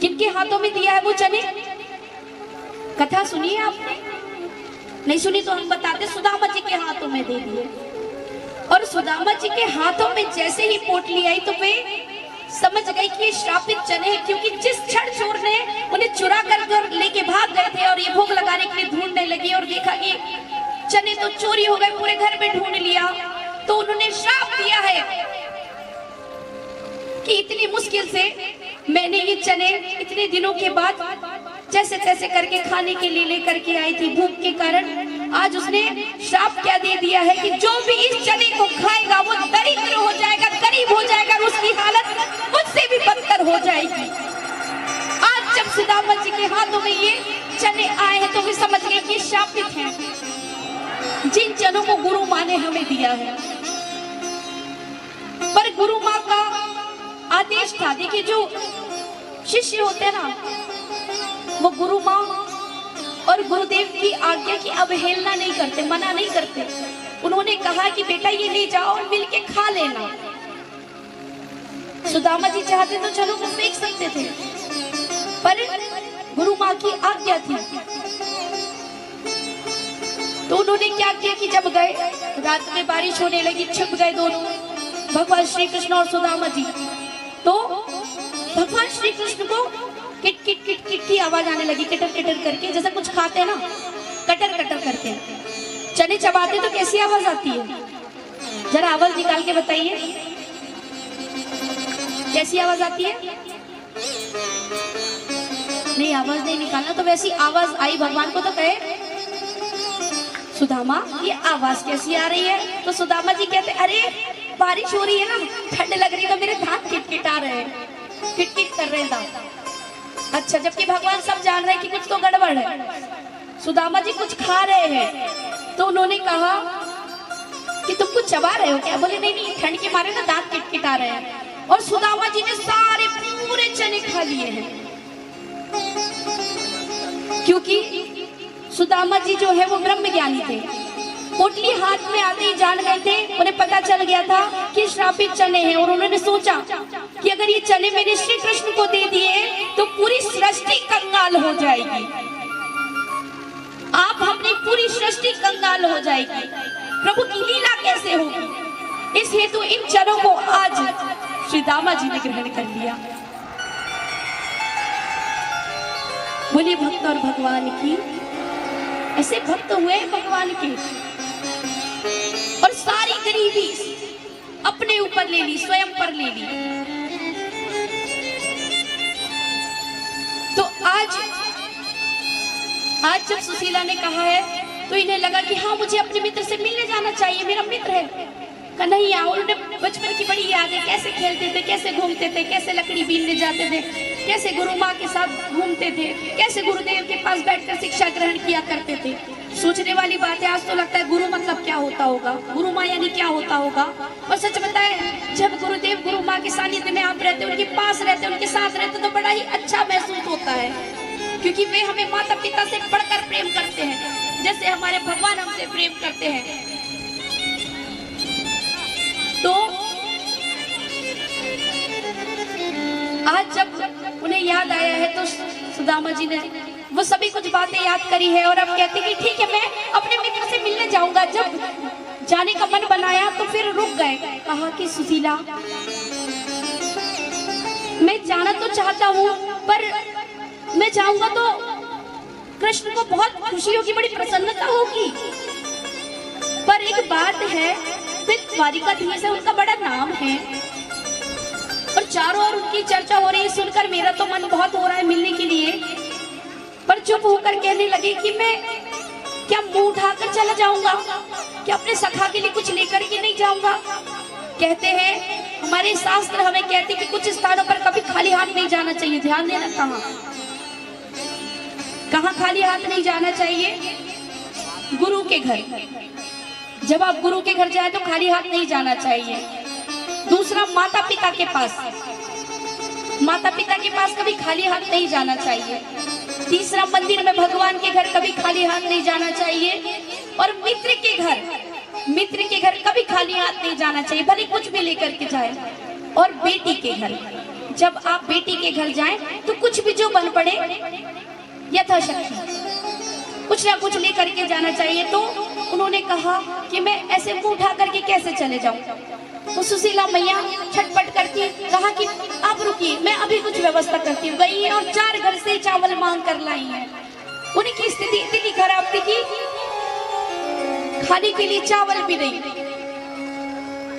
Speaker 2: किनके हाथों में दिया है वो चने? कथा सुनिए आपने, नहीं सुनी तो हम बताते। सुदामा जी के हाथों में दे दिए। और सुदामा जी के हाथों में जैसे ही पोटली आई तो वे समझ गई कि ये श्रापित चने हैं, क्योंकि जिस क्षण चोर ने उन्हें चुरा चने तो चोरी हो गए, पूरे घर में ढूंढ लिया। तो उन्होंने श्राप दिया है कि इतनी मुश्किल से मैंने ये चने इतने दिनों के बाद जैसे तैसे करके खाने के लिए लेकर के आई थी, भूख के कारण। आज उसने श्राप क्या दे दिया है कि जो भी इस चने को खाएगा वो दरिद्र हो जाएगा, गरीब हो जाएगा, और उसकी हालत मुझसे भी बदतर हो जाएगी। आज जब सुदामा जी के हाथों में ये चने आए हैं तो वे समझ गए कि शापित हैं। जिन चनों को गुरु माँ ने हमें दिया है, पर गुरु माँ का आदेश था। देखिए जो शिष्य होते हैं ना, वो गुरु माँ और गुरुदेव की आज्ञा की अवहेलना नहीं करते, मना नहीं करते। उन्होंने कहा कि बेटा ये ले जाओ और मिलके खा लेना। सुदामा जी चाहते तो चलो वो फेंक सकते थे, पर गुरु माँ की आज्ञा थी। तो उन्होंने क्या किया कि जब गए, रात में बारिश होने लगी, छुप गए दोनों, भगवान श्री कृष्ण और सुदामा जी। तो भगवान श्री कृष्ण को किट किट किट किट की आवाज आने लगी, कटर कटर करके, जैसे कुछ खाते हैं ना, कटर कटर करके। चने चबाते तो कैसी आवाज आती है, जरा आवाज निकाल के बताइए, कैसी आवाज आती है? नहीं, आवाज नहीं निकालना। तो वैसी आवाज आई, भगवान को तो कहे सुदामा ये आवाज कैसी आ रही है? तो सुदामा जी कहते अरे बारिश हो रही है ना, ठंड लग रही है, तो मेरे दांत किटकिटा रहे हैं, किटकिट कर रहे हैं दांत। अच्छा, जबकि भगवान सब जान रहे हैं कि कुछ तो गड़बड़ है। सुदामा जी कुछ खा रहे हैं, तो उन्होंने कहा कि तुम कुछ चबा रहे हो क्या? बोले नहीं नहीं, ठंड के मारे ना दांत किटकिटा रहे हैं। और सुदामा जी ने सारे पूरे चने खा लिए हैं, क्योंकि सुदामा जी जो है वो ब्रह्म ज्ञानी थे। पोटली हाथ में आते ही जान गए थे, उन्हें पता चल गया था कि श्रापित चने हैं। और उन्होंने सोचा कि अगर ये चने मैंने श्री कृष्ण को दे दिए तो पूरी सृष्टि कंगाल हो जाएगी। आप हमने पूरी सृष्टि कंगाल हो जाएगी, प्रभु की लीला कैसे होगी? इस हेतु इन चनों को आज श्री दामा जी ने ग्रहण कर लिया। बोलिए भक्त और भगवान की। ऐसे भक्त हुए भगवान के, और सारी गरीबी अपने ऊपर ले ली, स्वयं पर ले ली। तो आज जब सुशीला ने कहा है तो इन्हें लगा कि हाँ मुझे अपने मित्र से मिलने जाना चाहिए, मेरा मित्र है कन्हैया। उन्होंने बचपन की बड़ी यादें, कैसे खेलते थे, कैसे घूमते थे, कैसे लकड़ी बीनने जाते थे, कैसे गुरु माँ के साथ घूमते थे, कैसे गुरुदेव के पास बैठकर शिक्षा ग्रहण किया करते थे। सोचने वाली बात है। आज तो लगता है गुरु मतलब क्या होता होगा, गुरु माँ यानी क्या होता होगा। और सच बताए, जब गुरुदेव गुरु माँ के सानिध्य में आप रहते, उनके पास रहते, उनके साथ रहते, तो बड़ा ही अच्छा महसूस होता है, क्योंकि वे हमें माता पिता से बढ़कर प्रेम करते हैं, जैसे हमारे भगवान हमसे प्रेम करते हैं। तो आज जब उन्हें याद आया है तो सुदामा जी ने वो सभी कुछ बातें याद करी है, और अब कहते कि ठीक है मैं अपने मित्र से मिलने जाऊंगा। जब जाने का मन बनाया तो फिर रुक गए। कहा कि सुशीला, मैं जाना तो चाहता हूँ, पर मैं जाऊंगा तो कृष्ण को बहुत खुशी होगी, बड़ी प्रसन्नता होगी। पर एक बात है, द्वारिकाधीश है, उनका बड़ा नाम है, और चारों ओर उनकी चर्चा हो रही है। सुनकर मेरा तो मन बहुत हो रहा है मिलने के लिए, पर चुप होकर कहने लगे कि मैं क्या मुंह उठाकर चला जाऊंगा, क्या अपने सखा के लिए कुछ लेकर के नहीं जाऊंगा। कहते हैं हमारे शास्त्र हमें कहते हैं कि कुछ स्थानों पर कभी खाली हाथ नहीं जाना चाहिए। ध्यान देना, कहाँ खाली हाथ नहीं जाना चाहिए? गुरु के घर। जब आप गुरु के घर जाए तो खाली हाथ नहीं जाना चाहिए। दूसरा, माता पिता के पास, माता पिता के पास कभी खाली हाथ नहीं जाना चाहिए। तीसरा, मंदिर में भगवान के घर कभी खाली हाथ नहीं जाना चाहिए। और मित्र के घर कभी खाली हाथ नहीं जाना चाहिए, भले कुछ भी लेकर के जाए। और बेटी के घर, जब आप बेटी के घर जाएं तो कुछ भी जो बन पड़े यथाशक्ति कुछ ना कुछ लेकर के जाना चाहिए। तो उन्होंने कहा कि मैं ऐसे मुंह उठा करके कैसे चले जाऊं। तो सुशीला मैया छटपट करती कहा कि आप रुकिए, मैं अभी कुछ व्यवस्था करती हूँ। गई और 4 घर से चावल मांग कर लाई है। उनकी स्थिति इतनी खराब थी कि खाने के लिए चावल भी नहीं।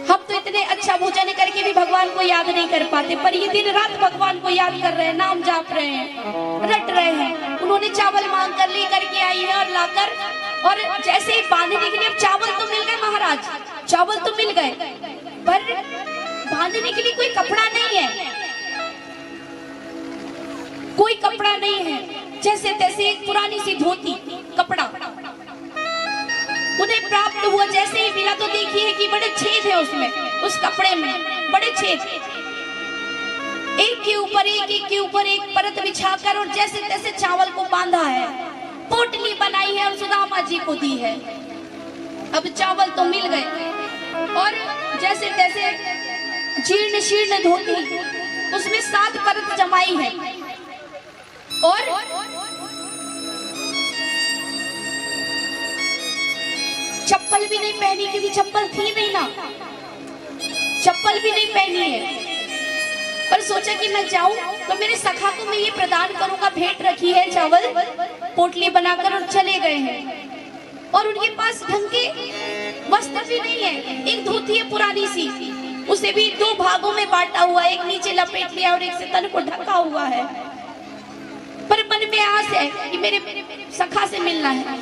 Speaker 2: हम तो इतने अच्छा भोजन करके भी भगवान को याद नहीं कर पाते, पर ये दिन रात भगवान को याद कर रहे हैं, नाम जाप रहे हैं, रट रहे हैं। उन्होंने चावल मांग कर ले करके आई है और लाकर, और जैसे ही बांधने के लिए, अब चावल तो मिल गए महाराज, चावल तो मिल गए, पर बांधने के लिए कोई कपड़ा नहीं है, कोई कपड़ा नहीं है। जैसे तैसे एक पुरानी सी धोती कपड़ा उन्हें प्राप्त हुआ। जैसे ही मिला तो देखिए कि बड़े छेद है उसमें, उस कपड़े में बड़े छेद, एक के ऊपर एक, एक के ऊपर एक परत बिछाकर, और जैसे तैसे चावल को बांधा है, पोटली बनाई है और सुदामा जी को दी है। अब चावल तो मिल गए, और जैसे तैसे जीर्ण शीर्ण धोती, उसमें 7 परत जमाई है, और चप्पल भी नहीं पहनी, क्योंकि चप्पल थी नहीं ना, चप्पल भी नहीं पहनी है। पर सोचा कि मैं जाऊं तो मेरे सखा को मैं ये प्रदान करूंगा, भेंट रखी है चावल पोटली बनाकर, और चले गए हैं। और उनके पास ढंग के वस्त्र भी नहीं है, एक धोती है पुरानी सी, उसे भी 2 भागों में बांटा हुआ, एक नीचे लपेट लिया और एक से तन को ढका हुआ है। पर मन में आस है कि मेरे सखा से मिलना है,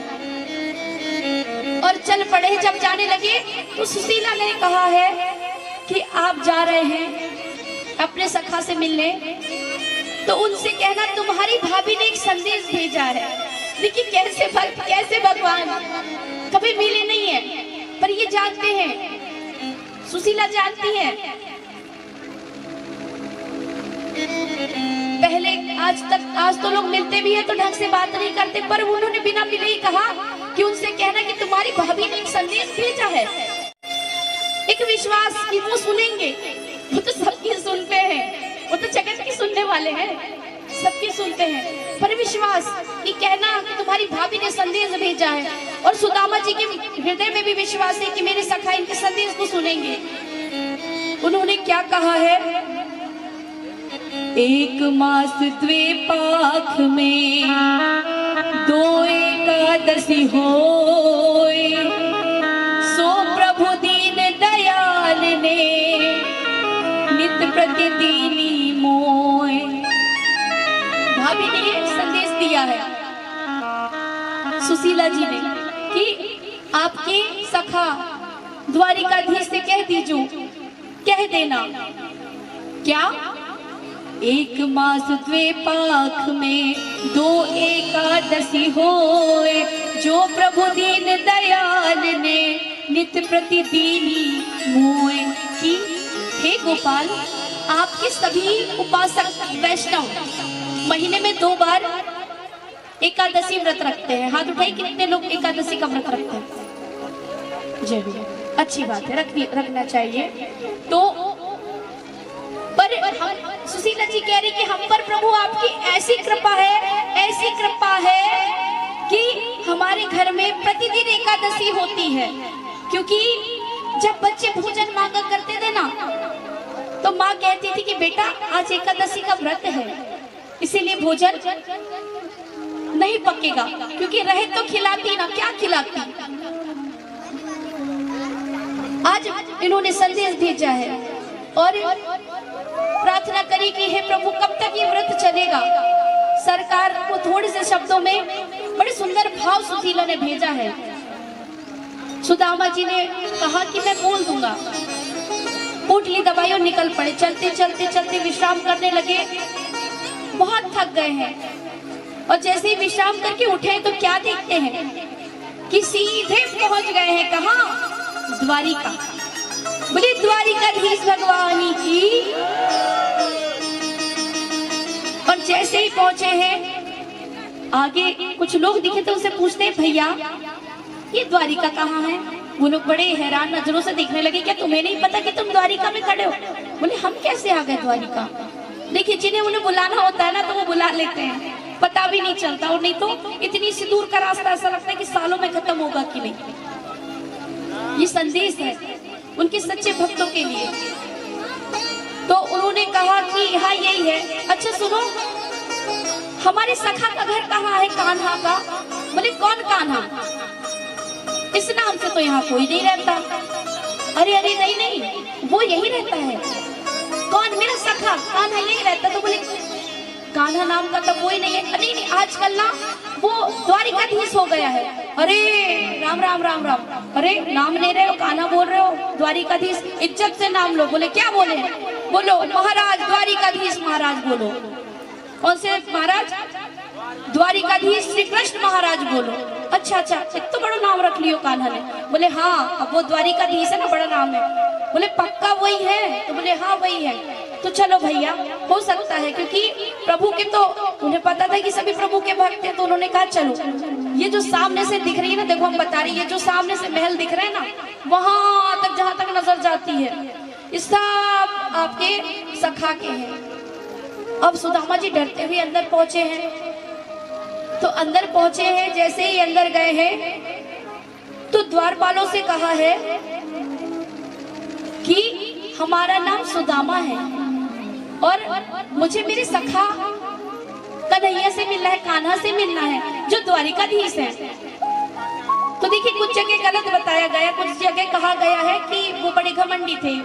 Speaker 2: और चल पड़े। जब जाने लगे तो सुशीला ने कहा है कि आप जा रहे हैं अपने सखा से मिलने, तो उनसे कहना तुम्हारी भाभी ने एक संदेश भेजा है। देखिए कैसे भक्त, कैसे भगवान, कभी मिले नहीं है, पर ये जानते हैं, सुशीला जानती है। पहले आज तो लोग मिलते भी हैं तो ढंग से बात नहीं करते, पर उन्होंने बिना मिले ही कहा कि उनसे कहना कि तुम्हारी भाभी ने एक संदेश भेजा है। एक विश्वास कि वो सुनेंगे, वो तो सबकी सुनते हैं, वो तो जगत की सुनने वाले हैं, सबकी सुनते हैं, पर विश्वास कि कहना कि तुम्हारी भाभी ने संदेश भेजा है। और सुदामा जी के हृदय में भी विश्वास है कि मेरे सखा इनके संदेश को सुनेंगे। उन्होंने क्या कहा है, 1 मास 2 पाख में 2 एकादशी होए, सो प्रभु दीन दयाल ने नित प्रतिदिनी मोए। भाभी ने ये संदेश दिया है सुशीला जी ने कि आपके सखा द्वारिकाधीश से कह दीजो, कह देना क्या, 1 मास 2 पाख में 2 एकादशी होए, जो प्रभु दीन दयाल ने नित प्रतिदिनी मोए। कि हे गोपाल, आपके सभी उपासक वैष्णव महीने में 2 बार एकादशी व्रत रखते हैं। हाथ उठाइए, कितने लोग एकादशी का व्रत रखते हैं? जरूर, अच्छी बात है, रखना चाहिए। तो पर हम, सुशीला जी कह रही कि हम पर प्रभु आपकी ऐसी कृपा है, ऐसी कृपा है कि हमारे घर में प्रतिदिन एकादशी होती है। क्योंकि जब बच्चे भोजन मांगा करते थे ना, तो माँ कहती थी कि बेटा आज एकादशी का व्रत है, इसीलिए भोजन नहीं पकेगा, क्योंकि रहे तो खिलाती ना, क्या खिलाती। आज इन्होंने संदेश भेजा है और प्रार्थना करी कि हे प्रभु कब तक ये व्रत चलेगा। सरकार को थोड़े से शब्दों में बड़े सुंदर भाव सुशीला ने भेजा है। सुदामा जी ने कहा कि मैं बोल दूंगा। पोटली दबाई और निकल पड़े। चलते चलते चलते विश्राम करने लगे, बहुत थक गए हैं। और जैसे ही विश्राम करके उठे तो क्या देखते हैं कि सीधे पहुंच गए हैं कहाँ, द्वारिका। बोले द्वारिकाधीश भगवान की। और जैसे ही पहुंचे हैं, आगे कुछ लोग दिखे तो उनसे पूछते हैं भैया ये द्वारिका कहाँ है। वो लोग बड़े हैरान नजरों से देखने लगे, क्या तुम्हें नहीं पता कि तुम द्वारिका में खड़े हो। बोले हम कैसे आ गए द्वारिका। देखिए जिन्हें उन्हें बुलाना होता है ना तो वो बुला लेते हैं, पता भी नहीं चलता। और नहीं तो इतनी सी दूर का रास्ता ऐसा लगता है कि सालों में खत्म होगा कि नहीं। ये संदेश है उनके सच्चे भक्तों के लिए। तो उन्होंने कहा कि हाँ यही है। अच्छा सुनो, हमारे सखा का घर कहाँ है, कान्हा का। बोले कौन कान्हा। इस नाम से तो यहाँ कोई नहीं रहता। अरे अरे नहीं नहीं, वो यही रहता है। कौन? मेरा सखा कान्हा यही रहता। तो बोले कान्हा नाम का तो कोई नहीं है। नहीं नहीं, आजकल ना वो द्वारिकाधीश हो गया है। अरे राम राम राम राम, अरे नाम ले रहे हो, कान्हा बोल रहे हो, द्वारिकाधीश, इज्जत से नाम लो। बोले क्या बोले? बोलो महाराज द्वारिकाधीश महाराज बोलो। कौन से महाराज? द्वारिकाधीश श्री कृष्ण महाराज बोलो। अच्छा अच्छा, इतना बड़ा नाम रख लियो कान्हा ने। बोले हाँ, अब वो द्वारिकाधीश है ना, बड़ा नाम है। बोले पक्का वही है? तो बोले हाँ वही है। तो चलो भैया, हो सकता है, क्योंकि प्रभु के तो उन्हें पता था कि सभी प्रभु के भक्त हैं। तो उन्होंने कहा चलो, ये जो सामने से दिख रही है ना, देखो हम बता रही है, जो सामने से महल दिख रहे हैं ना, वहां तक जहां तक नजर जाती है, ये सब आपके सखा के हैं। अब सुदामा जी डरते हुए अंदर पहुंचे हैं। तो अंदर पहुंचे हैं, जैसे ही अंदर गए हैं तो द्वारपालों से कहा है कि हमारा नाम सुदामा है और मुझे मेरे सखा कन्हैया से मिलना है, कान्हा से मिलना है, जो द्वारिकाधीश है। तो देखिए, कुछ जगह गलत बताया गया, कुछ जगह कहा गया है कि वो बड़े घमंडी थे,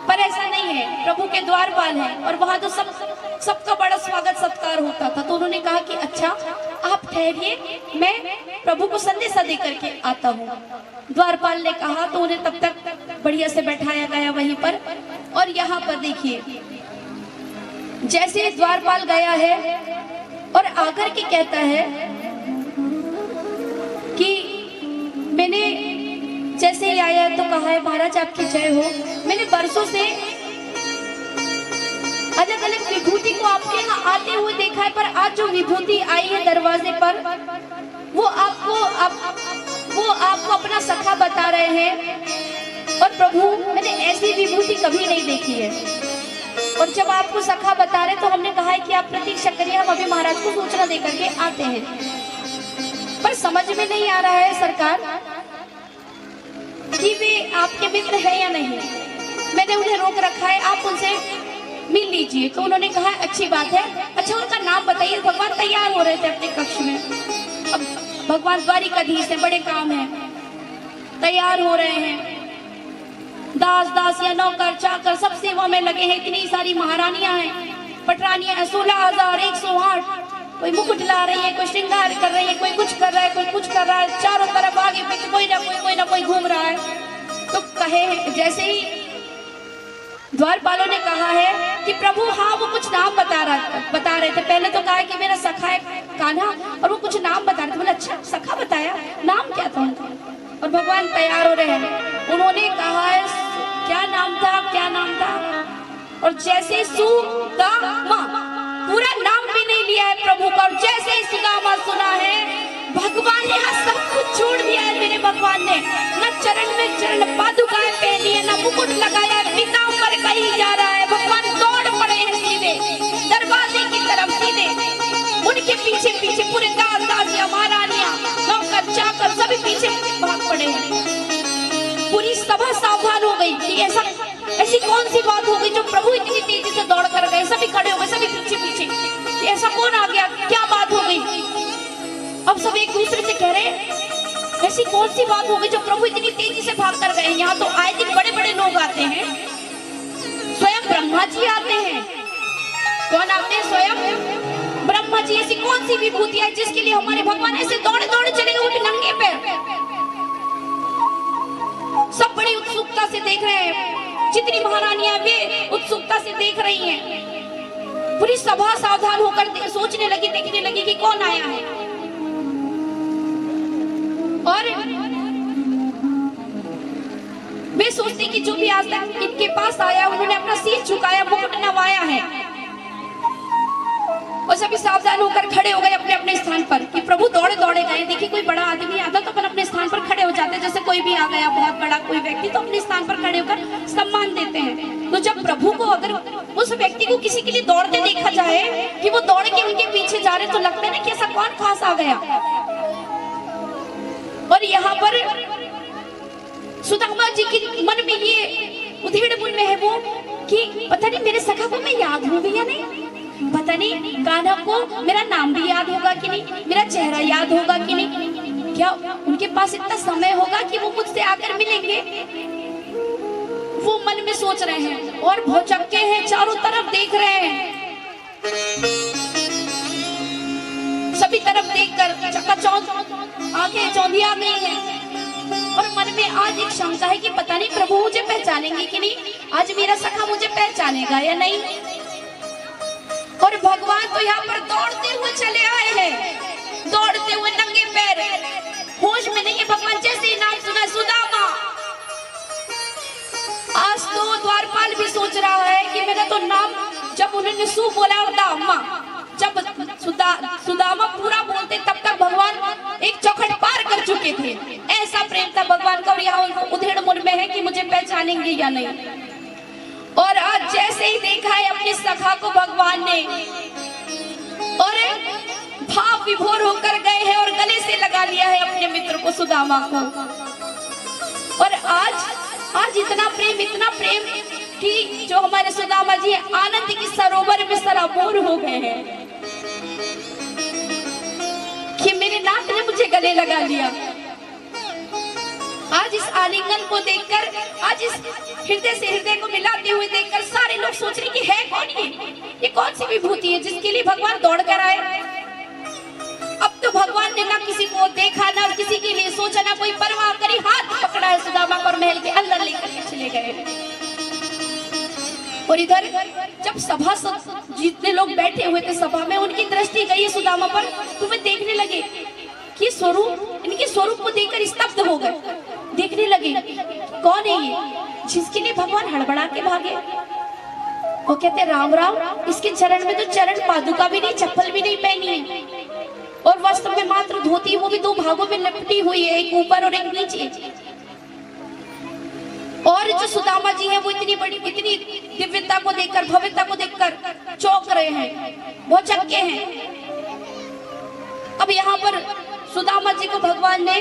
Speaker 2: पर ऐसा नहीं है। प्रभु के द्वारपाल हैं और वहां तो सबका बड़ा स्वागत सत्कार होता था। तो उन्होंने कहा कि अच्छा आप ठहरिए, मैं प्रभु को संदेशा दे करके आता हूँ। द्वारपाल ने कहा, तो उन्हें तब तक बढ़िया से बैठाया गया वहीं पर। और यहाँ पर देखिए, जैसे द्वारपाल गया है और आकर के कहता है कि मैंने जैसे ही आया तो कहा है महाराज आपकी जय हो, मैंने बरसों से अलग अलग विभूति को आपके यहाँ आते हुए देखा है, पर आज जो विभूति आई है दरवाजे पर, वो आपको अपना सखा बता रहे हैं। और प्रभु मैंने ऐसी विभूति कभी नहीं देखी है। और जब आपको सखा बता रहे तो हमने कहा है कि आप प्रतीक्षा करिए, हम अभी महाराज को सूचना दे करके आते हैं। पर समझ में नहीं आ रहा है सरकार कि वे आपके मित्र है या नहीं। मैंने उन्हें रोक रखा है, आप उनसे मिल लीजिए। तो उन्होंने कहा अच्छी बात है, अच्छा उनका नाम बताइए। भगवान तैयार हो रहे थे अपने कक्ष में। अब भगवान द्वारिकाधीश है, बड़े काम है, तैयार हो रहे हैं। दास दासियां नौकर चाकर सब सेवा में लगे हैं। इतनी सारी महारानियां हैं, पटरानियां 16,108। कोई मुकुट ला रही है, कोई श्रृंगार कर रही है, कोई कुछ कर रहा है, कोई कुछ कर रहा है। चारों तरफ आगे पीछे कोई ना कोई घूम रहा है। तो कहे, जैसे ही द्वारपालों ने कहा है कि प्रभु हाँ वो कुछ नाम बता रहे थे। पहले तो कहा कि मेरा सखा है कान्हा, और वो कुछ नाम बता रहे थे। बोले अच्छा सखा बताया, नाम क्या था उनका? और भगवान तैयार हो रहे हैं। उन्होंने कहा है क्या नाम था, क्या नाम था? और जैसे सुदामा, पूरा नाम भी नहीं लिया है प्रभु का, और जैसे ही सुदामा सुना है, भगवान ने सब कुछ छोड़ दिया है। मेरे भगवान ने न चरण में चरण पादुकाएं पहनी है, न मुकुट लगाया है, पीतांबर कहीं जा रहा है। भगवान दौड़ पड़े हैं सीधे दरवाजे की तरफ, सीधे उनके पीछे पीछे पूरे दास दासियां महारानियां नौकर चाकर सभी पीछे भाग पड़े हैं। पूरी सभा सावधान हो गई कि ऐसी कौन सी बात हो गई जो प्रभु इतनी तेजी से दौड़ कर गए। सभी खड़े हो गए, सभी पीछे पीछे, ऐसा कौन आ गया, क्या बात हो गई? अब सब एक दूसरे से कह रहे ऐसी कौन सी बात हो गई जो प्रभु इतनी तेजी से भाग कर गए। यहाँ तो आए दिन बड़े बड़े लोग आते हैं, स्वयं ब्रह्मा जी आते हैं। कौन आते हैं? स्वयं ब्रह्मा जी। ऐसी कौन सी विभूति है जिसके लिए हमारे भगवान ऐसे दौड़े दौड़े चले गए, वो भी नंगे पैर? सब बड़ी उत्सुकता से देख रहे हैं, जितनी महारानियां वे उत्सुकता से देख रही हैं। पूरी सभा सावधान होकर सोचने लगी, देखने लगी कि कौन आया है। और वे सोचते कि जो भी आज तक इनके पास आया उन्होंने अपना शीश झुकाया, मुकुट नवाया है। और सभी सावधान होकर खड़े हो गए अपने अपने स्थान पर कि प्रभु दौड़े दौड़े गए। देखिए कोई बड़ा आदमी आता तो अपन अपने स्थान पर खड़े हो जाते, जैसे कोई भी आ गया बहुत बड़ा कोई व्यक्ति तो अपने स्थान पर खड़े होकर सम्मान देते हैं। तो जब प्रभु को अगर उस व्यक्ति को किसी के लिए दौड़ते देखा जाए कि वो दौड़ के उनके पीछे जा रहे, तो लगता है ना कि ऐसा कौन खास आ गया। और यहाँ पर सुदामा जी के मन में ये उधेड़-बुन में है वो कि पता नहीं मेरे सखा को मैं याद हूँ भी या नहीं, पता नहीं कान्हा को मेरा नाम भी याद होगा कि नहीं, मेरा चेहरा याद होगा कि नहीं, क्या उनके पास इतना समय होगा कि वो मुझसे आकर मिलेंगे? वो मन में सोच रहे हैं और भौचक्के हैं, चारों तरफ देख रहे हैं। सभी तरफ देखकर चकाचौंध आंखें चौंधिया गई हैं और मन में आज एक शंका है कि पता नहीं प्रभु मुझे पहचानेंगे कि नहीं, आज मेरा सखा मुझे पहचानेगा या नहीं। और भगवान तो यहाँ पर दौड़ते हुए चले आए हैं, दौड़ते हुए नंगे पैर, होश में नहीं है भगवान। जैसे ही नाम सुना सुदामा, आज तो द्वारपाल भी सोच रहा है कि मेरा तो नाम, जब उन्होंने सु बोला और दामा, जब सुदामा पूरा बोलते तब तक भगवान एक चौखट पार कर चुके थे। ऐसा प्रेम था भगवान का और यहाँ उनको उधेड़ मुन में है कि मुझे पहचानेंगे या नहीं। और आज जैसे ही देखा है अपने सखा को भगवान ने और भाव विभोर होकर गए हैं और गले से लगा लिया है अपने मित्र को, सुदामा को। और आज इतना प्रेम कि जो हमारे सुदामा जी आनंद की सरोवर में सराबोर हो गए हैं कि मेरे नाथ ने मुझे गले लगा लिया। आज इस आलिंगन को देखकर, आज इस हृदय से हृदय को मिलाते हुए देखकर सारे लोग सोच रहे कि है कौन ये कौन सी विभूति है जिसके लिए भगवान दौड़ कर आए। अब तो भगवान ने ना किसी को देखा, ना किसी के लिए सोचा, ना कोई परवाह करी, हाथ पकड़ा है सुदामा को और महल के अंदर लेकर चले गए। और इधर जब सभा जितने लोग बैठे हुए थे सभा में, उनकी दृष्टि गई सुदामा पर, तो वे देखने लगे कि स्वरूप, इनके स्वरूप को देखकर स्तब्ध हो गए। देखने लगे कौन है ये जिसके लिए भगवान हड़बड़ा के भागे। वो कहते राम राम, इसके चरण में तो चरण पादुका भी नहीं, चप्पल भी नहीं पहनी है और वस्त्र में मात्र धोती, वो भी दो भागों में लिपटी हुई है, एक ऊपर और एक नीचे। और जो सुदामा जी हैं वो इतनी बड़ी, इतनी दिव्यता को देखकर, भव्यता को देखकर चौंक रहे हैं, बहुत चक्के हैं। अब यहाँ पर सुदामा जी को भगवान ने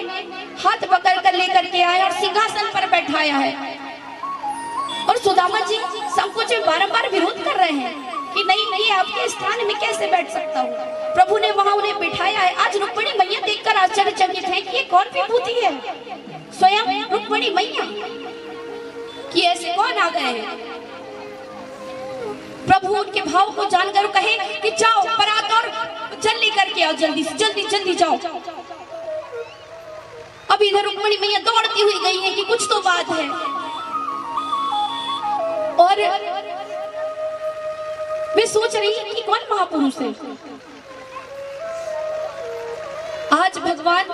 Speaker 2: हाथ पकड़ कर लेकर के आया और सिंहासन पर बैठाया है। और सुदामा जी संकोच में बारंबार विरोध कर रहे हैं कि नहीं नहीं, आपके स्थान में कैसे बैठ सकता हूँ। प्रभु ने वहां उन्हें बिठाया है। आज रुक्मिणी मैया देखकर आश्चर्यचकित है कि ये कौन विभूति है, स्वयं रुक्मिणी मैया कि ऐसे कौन आ गए हैं। प्रभु उनके भाव को जानकर कहे कि जाओ परात और जल लेकर के आओ, जल्दी से जल्दी जाओ। अब इधर रुक्मिणी मैया दौड़ती हुई गई है कि कुछ तो बात है। और वे सोच रही है कि कौन महापुरुष है। आज भगवान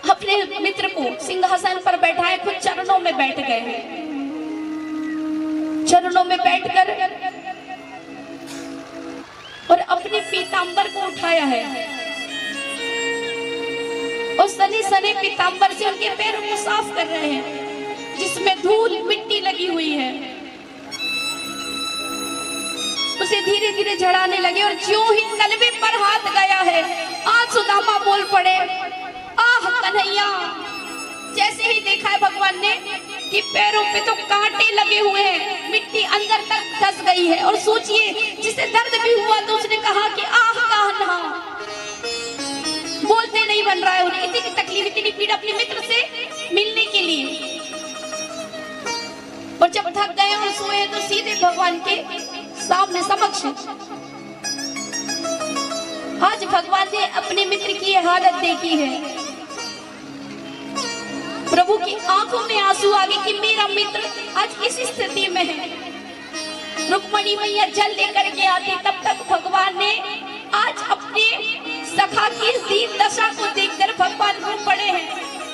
Speaker 2: अपने मित्र को सिंहासन पर बैठाए, खुद चरणों में बैठ गए हैं। चरणों में बैठकर और अपने पीतांबर को उठाया है और सने सने पीतांबर से उनके पैरों को साफ कर रहे हैं जिसमें धूल मिट्टी लगी हुई है। उसे धीरे धीरे झड़ाने लगे और ज्यों ही तलवे पर हाथ गया है, आज सुदामा बोल पड़े, आह कन्हैया। जैसे ही देखा है भगवान ने कि पैरों पे तो कांटे लगे हुए हैं, मिट्टी अंदर तक धस गई है। और सोचिए जिसे दर्द भी हुआ तो उसने कहा कि आह कहना, बोलते नहीं बन रहा है उन्हें, इतनी तकलीफ, इतनी पीड़ा अपने मित्र से मिलने के लिए। और जब थक गए और सोए तो सीधे भगवान के सामने समक्ष आज भगवान ने अपने मित्र की हालत देखी है। प्रभु की आंखों में आंसू आ गए कि मेरा मित्र आज इस स्थिति में है। रुक्मिणी मैया जल लेकर के आती, तब तक भगवान ने आज अपने सखा की दीन दशा को देखकर भगवान रो पड़े हैं।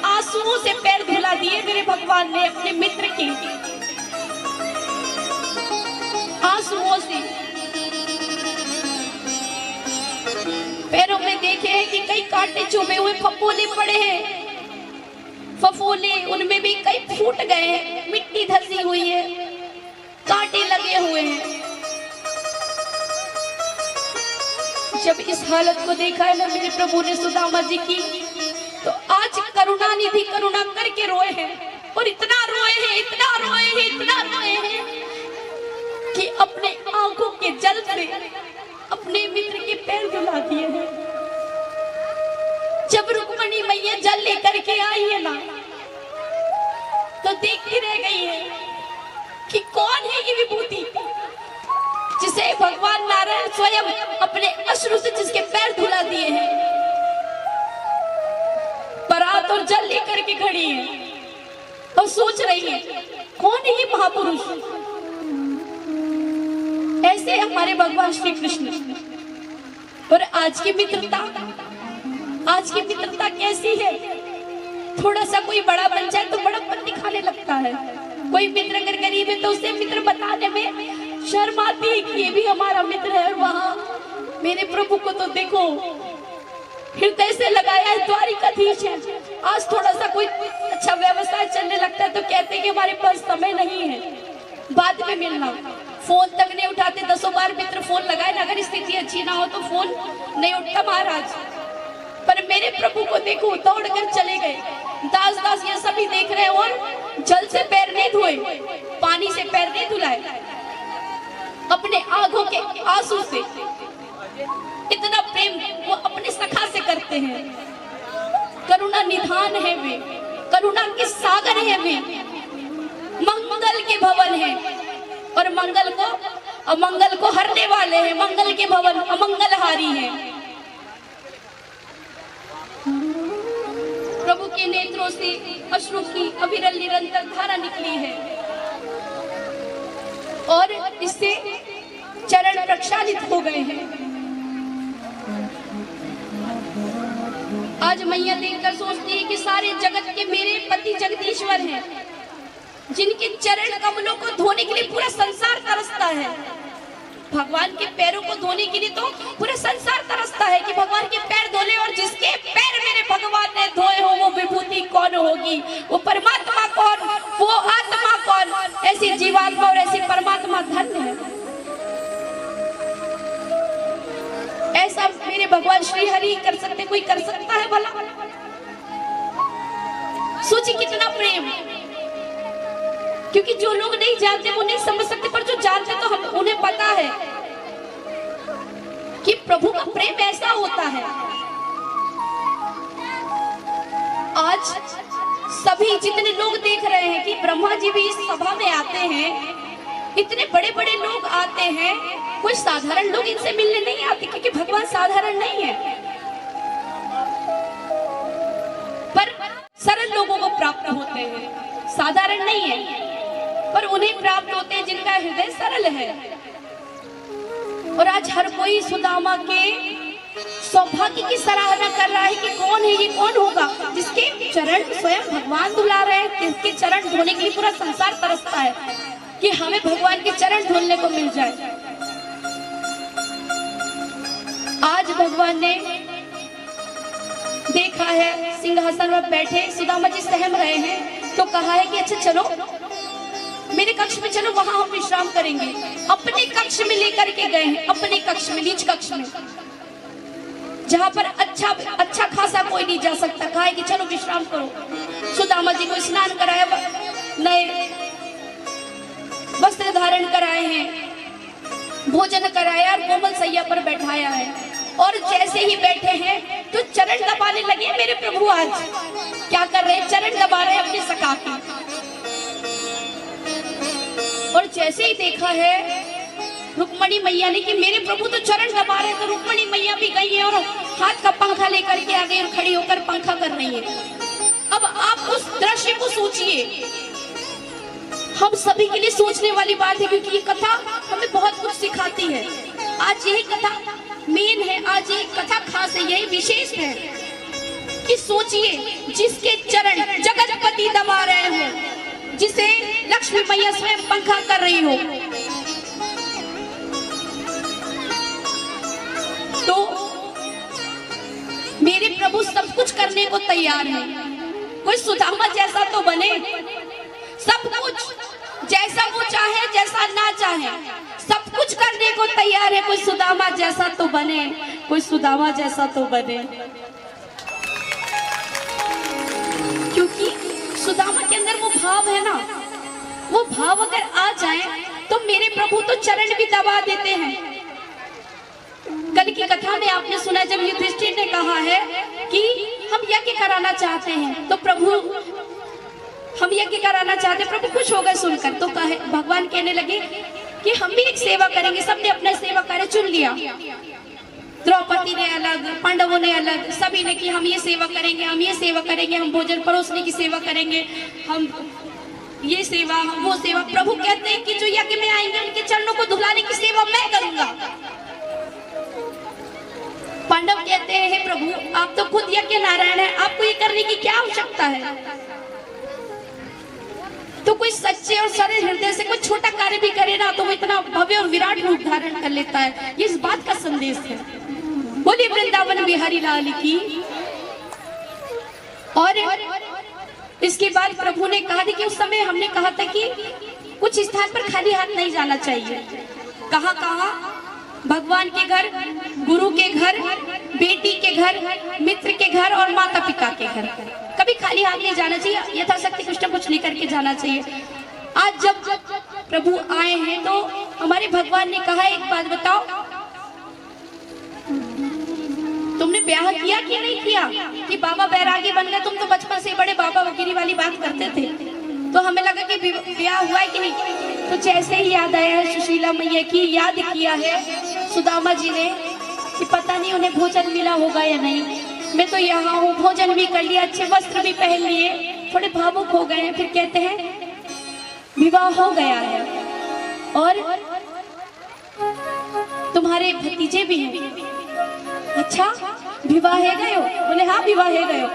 Speaker 2: आंसुओं से पैर धुला दिए मेरे भगवान ने अपने मित्र के, आंसुओं से। पैरों में देखे हैं कि कई कांटे चुभे हुए फफोले पड़े हैं, फफोले उनमें भी कई फूट गए हैं, मिट्टी धसी हुई है, कांटे लगे हुए हैं। जब इस हालत को देखा है ना मेरे प्रभु ने सुदामा जी की, तो आज करुणा निधि करुणा करके रोए हैं। और इतना रोए हैं, इतना रोए हैं, इतना रोए हैं कि अपने आंखों के जल से अपने मित्र के पैर धुला दिए हैं। जब रुक्मिणी रुक्मणी मैया जल लेकर के आई है ना, तो देखती रह गई है कि कौन है ये विभूति जिसे भगवान नारायण स्वयं अपने अश्रु से जिसके पैर धुला दिए हैं। परात और जल लेकर के खड़ी है और सोच रही है कौन है ये महापुरुष। ऐसे हमारे भगवान श्री कृष्ण। और आज की मित्रता कैसी है? थोड़ा सा कोई बड़ा बन जाए तो बड़ापन दिखाने लगता है। कोई मित्र अगर गरीब है तो उसे मित्र बताने में शर्म आती है कि ये भी हमारा मित्र है। और वहाँ मेरे प्रभु को तो देखो हृदय से लगाया है, द्वारिकाधीश है। आज थोड़ा सा कोई अच्छा व्यवसाय चलने लगता है तो कहते हैं कि हमारे पास समय नहीं है, बाद में मिलना। फोन तक नहीं उठाते, 10 बार मित्र फोन लगाए ना, अगर स्थिति अच्छी ना हो तो फोन नहीं उठता महाराज। पर मेरे प्रभु को देखो दौड़ कर चले गए। दास ये सभी देख रहे हैं और जल से पैर नहीं धोए, पानी से पैर नहीं धुलाए, अपने आंखों के आंसू से इतना प्रेम वो अपने सखा से करते हैं। करुणा निधान है वे, करुणा के सागर है वे, मंगल के भवन है और अमंगल को हरने वाले हैं। मंगल के भवन अमंगलहारी है। प्रभु के नेत्रों से अश्रु की अविरल निरंतर धारा निकली है और इससे चरण प्रक्षालित हो गए हैं। आज मैया देखकर सोचती है कि सारे जगत के मेरे पति जगदीश्वर हैं, जिनके चरण कमलों को धोने के लिए पूरा संसार तरसता है। भगवान के पैरों को धोने के लिए तो पूरा संसार तरसता है कि भगवान के पैर धोले। और जिसके पैर मेरे भगवान ने धोए हो वो विभूति कौन होगी, वो परमात्मा कौन, वो आत्मा कौन। ऐसी जीवात्मा और ऐसी परमात्मा धन्य है। ऐसा मेरे भगवान श्री हरि कर सकते, कोई कर सकता है भला? सोचिए कितना प्रेम। क्योंकि जो लोग नहीं जानते वो नहीं समझ सकते, पर जो जानते तो हम उन्हें पता है कि प्रभु का प्रेम ऐसा होता है। आज सभी जितने लोग देख रहे हैं कि ब्रह्मा जी भी इस सभा में आते हैं, इतने बड़े बड़े लोग आते हैं, कोई साधारण लोग इनसे मिलने नहीं आते क्योंकि भगवान साधारण नहीं है। पर सरल लोगों को प्राप्त होते हैं, साधारण नहीं है पर उन्हें प्राप्त होते हैं जिनका हृदय सरल है। और आज हर कोई सुदामा के सौभाग्य की सराहना कर रहा है कि कौन है ये, कौन होगा जिसके चरण स्वयं भगवान धुला रहे हैं, जिसके चरण धोने के लिए पूरा संसार तरसता है कि हमें भगवान के चरण धुलने को मिल जाए। आज भगवान ने देखा है सिंहासन पर बैठे सुदामा जी सहम रहे हैं, तो कहा है कि अच्छा चलो मेरे कक्ष में चलो, वहां हम विश्राम करेंगे। अपने कक्ष में लेकर के गए हैं, अपने कक्ष में, नीच कक्ष में, जहां पर अच्छा खासा कोई नहीं जा सकता। कहा है कि चलो विश्राम करो। सुदामा जी को स्नान कराया, नए वस्त्र धारण कराए हैं, भोजन कराया और कोमल सैया पर बैठाया है। और जैसे ही बैठे हैं तो चरण दबाने लगे मेरे प्रभु। आज क्या कर रहे हैं? चरण दबा रहे हैं अपने सखा के। और जैसे ही देखा है रुक्मणी मैया ने कि मेरे प्रभु तो चरण दबा रहे हैं, तो रुक्मणी मैया भी गई है और हाथ का पंखा लेकर के आ गई और खड़ी होकर पंखा कर रही है। अब आप उस दृश्य को सोचिए, हम सभी के लिए सोचने वाली बात है, क्योंकि ये कथा हमें बहुत कुछ सिखाती है। आज यही कथा मेन है, आज ये कथा खास है, यही विशेष है कि सोचिए जिसके चरण जगतपति दबा रहे हो, जिसे लक्ष्मी मैया स्वयं पंखा कर रही हो, तो मेरे प्रभु सब कुछ करने को तैयार है। कोई सुदामा जैसा तो बने, सब कुछ जैसा वो चाहे, जैसा ना चाहे, सब कुछ करने को तैयार है। कोई सुदामा जैसा तो बने, कोई सुदामा जैसा तो बने। क्योंकि सुदामा के अंदर वो भाव है ना, वो भाव अगर आ जाए तो मेरे प्रभु तो चरण भी दबा देते हैं। कल की कथा में आपने सुना जब युधिष्ठिर ने कहा है कि हम यज्ञ कराना चाहते हैं, तो प्रभु हम यज्ञ कराना चाहते हैं। प्रभु खुश हो गए सुनकर, तो कहे भगवान कहने लगे कि हम भी एक सेवा करेंगे। सबने अपना सेवा कार्य चुन लिया, द्रौपदी ने अलग, पांडवों ने अलग, सभी ने कि हम ये सेवा करेंगे, हम ये सेवा करेंगे, हम भोजन परोसने की सेवा करेंगे, हम ये सेवा, हम वो सेवा। प्रभु कहते हैं कि जो यज्ञ में आएंगे उनके चरणों को धुलाने की सेवा मैं करूंगा। पांडव कहते हैं हे प्रभु आप तो खुद यज्ञ नारायण है, आपको ये करने की क्या आवश्यकता है। तो कोई सच्चे और सरल हृदय से कोई छोटा कार्य भी करे ना, तो वो इतना भव्य और विराट रूप धारण कर लेता है। ये इस बात का संदेश है। बोलिए वृंदावन बिहारी लाल की। और इसके बाद प्रभु ने कहा कि उस समय हमने कहा था कि कुछ स्थान पर खाली हाथ नहीं जाना चाहिए। कहाँ कहाँ? भगवान के घर, गुरु के घर, बेटी के घर, मित्र के घर और माता पिता के घर। कभी खाली हाथ नहीं जाना चाहिए, यथाशक्ति कुछ न कुछ लेकर के जाना चाहिए। आज जब प्रभु आए हैं तो हमारे भगवान ने कहा एक बात बताओ, तुमने ब्याह किया कि नहीं किया? कि बाबा बैरागी बन गए, तुम तो बचपन से बड़े बाबा वकीरी वाली बात करते थे। तो हमें लगा कि ब्याह हुआ है कि नहीं। तो जैसे ही याद आया सुशीला मैया की, याद किया है सुदामा जी ने कि पता नहीं उन्हें भोजन मिला होगा या नहीं। मैं तो यहाँ हूँ, भोजन भी कर लिया, अच्छे वस्त्र भी पहन लिए, थोड़े भावुक हो गए हैं। फिर कहते हैं विवाह हो गया है और तुम्हारे भतीजे भी हैं। अच्छा विवाह है गए हो? बोले हाँ विवाह है गए हो।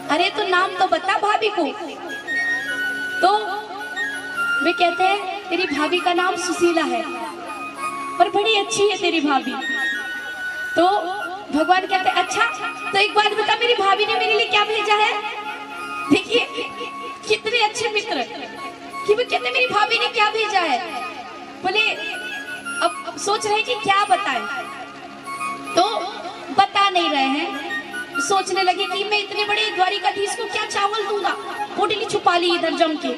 Speaker 2: अरे तो नाम तो बता भाभी को। तो वे कहते हैं तेरी भाभी का नाम सुशीला है और बड़ी अच्छी है तेरी भाभी। तो भगवान कहते हैं अच्छा तो एक बात बता, मेरी भाभी ने मेरे लिए क्या भेजा है? देखिए कितने अच्छे मित्र कि वो कहते मेरी भाभी ने क्या भेजा है। बोले अब सोच रहे कि क्या बताएं, तो बता नहीं रहे हैं। सोचने लगे कि मैं इतने बड़े द्वारिकाधीश को क्या चावल दूंगा, पोटली छुपा ली इधर जम के।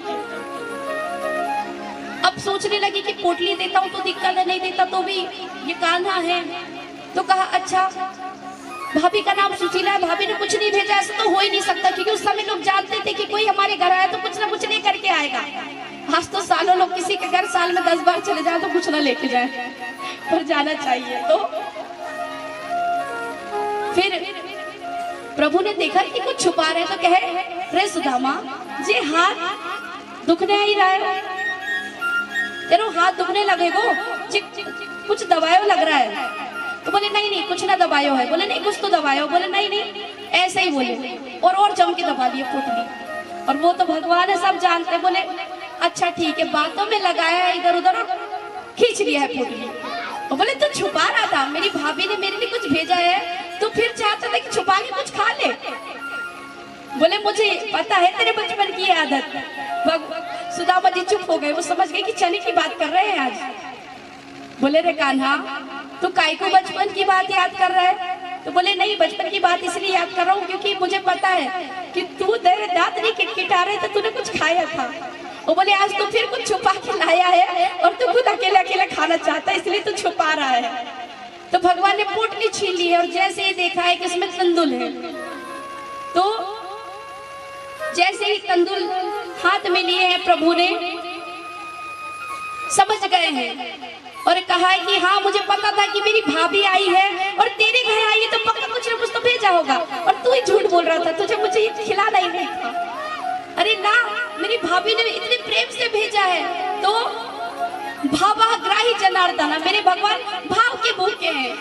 Speaker 2: अब सोचने लगे कि पोटली देता हूँ तो दिक्कत है, नहीं देता तो भी ये कान्हा है। तो कहा अच्छा भाभी का नाम सुशीला है, भाभी ने कुछ नहीं भेजा, ऐसा तो हो ही नहीं सकता, क्योंकि उस समय लोग जानते थे कि कोई हमारे घर आया तो कुछ ना कुछ लेकर के आएगा। आज तो सालों लोग किसी के घर साल में 10 बार चले जाए तो कुछ ना लेके जाए, पर जाना चाहिए। तो फिर प्रभु ने देखा कि कुछ छुपा रहे, तो कहे रे सुदामा जी हाथ दुखने ही रहा है, तेरे हाथ दुखने लगेगो, कुछ दबायो लग रहा है। तो बोले नहीं नहीं कुछ ना दबायो है। बोले नहीं कुछ तो दबायो। बोले नहीं नहीं ऐसे ही बोले, और जम के दबा दिए पोटली। और वो तो भगवान है, सब जानते। बोले अच्छा ठीक है, बातों में लगाया है इधर उधर और खींच लिया है पोटली। और बोले तो छुपा रहा था, मेरी भाभी ने मेरे लिए कुछ भेजा है, तो फिर चाहता था कि छुपा के कुछ खा ले। बोले मुझे पता है तेरे बचपन की आदत। सुदामा जी चुप हो गए, वो समझ गए कि चने की बात कर रहे हैं आज। बोले रे कान्हा तू काय को बचपन की बात याद कर रहा है? तो बोले नहीं बचपन की बात इसलिए याद कर रहा हूँ क्योंकि मुझे पता है कि तू तेरे दांत नहीं किटकिटा रहे थे, तूने कुछ खाया था। वो बोले आज तो फिर कुछ छुपा के लाया है और तू खुद अकेला अकेला खाना चाहता है, इसलिए तू छुपा रहा है। तो भगवान ने पोटली छीन ली है और जैसे ही देखा है कि इसमें तंदुल है, तो जैसे ही तंदुल हाथ में लिए हैं प्रभु ने, समझ गए हैं और कहा है कि हाँ मुझे पता था कि मेरी भाभी आई है और तेरे घर आई है तो पक्का कुछ न कुछ तो भेजा होगा, और तू ही झूठ बोल रहा था, तुझे मुझे ये खिलाना ही नहीं था। अरे ना, मेरी भाभी ने इतने प्रेम से भेजा है। तो भावाग्राही जनार्दन, मेरे भगवान भाव के भूखे हैं।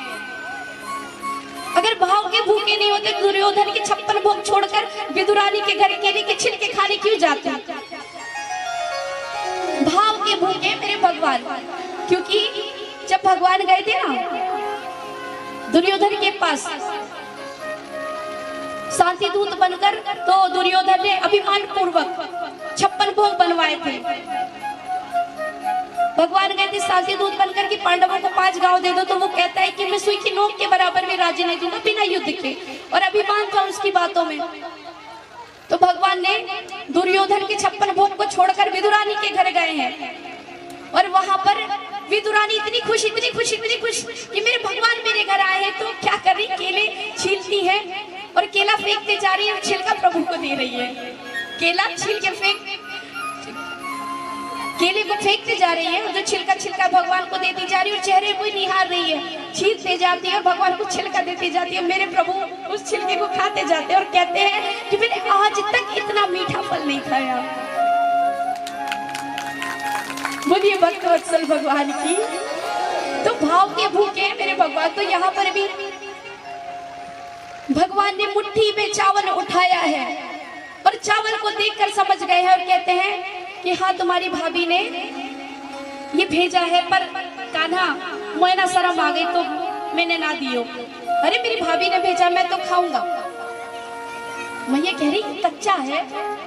Speaker 2: अगर भाव के भूखे नहीं होते दुर्योधन के 56 भोग छोड़कर विदुरानी के घर केले के छिलके खाने क्यों जाते? भाव के भूखे मेरे भगवान। क्योंकि जब भगवान गए थे ना दुर्योधन के पास शांति दूत बनकर, तो दुर्योधन ने अभिमान पूर्वक 56 भोग बनवाए थे। भगवान गए थे शांति दूत बनकर कि पांडवों को 5 गांव दे दो, तो वो कहता है कि मैं सुई की नोक के बराबर भी राजी नहीं दूंगा बिना युद्ध के, और अभिमान था उसकी बातों में। तो भगवान ने दुर्योधन के 56 भोग को छोड़कर विदुरानी के घर गए हैं, और वहां पर विदुरानी इतनी खुश कि मेरे भगवान मेरे घर आए हैं। तो क्या कर रही, केले छीलती है और केला फेंकते जा रही है और छिलका प्रभु को दे रही है। केला छील के केले को फेंकते जा रही है और जो छिलका भगवान को देती जा रही है और चेहरे को निहार रही है, छीलते जाती है और भगवान को छिलका देती जाती है। मेरे प्रभु उस छिलके को खाते जाते हैं और कहते हैं कि मैंने आज तक इतना मीठा फल नहीं खाया। बोलिए भक्तवत्सल भगवान की। तो भाव के भूखे मेरे भगवान। तो यहाँ पर भी भगवान ने मुट्ठी में चावल उठाया है और चावल को देखकर समझ गए हैं और कहते हैं कि हाँ तुम्हारी भाभी ने ये भेजा है, पर कान्हा मोयना शर्म आ गई तो मैंने ना दियो। अरे मेरी भाभी ने भेजा, मैं तो खाऊंगा। मैया कह रही कच्चा है,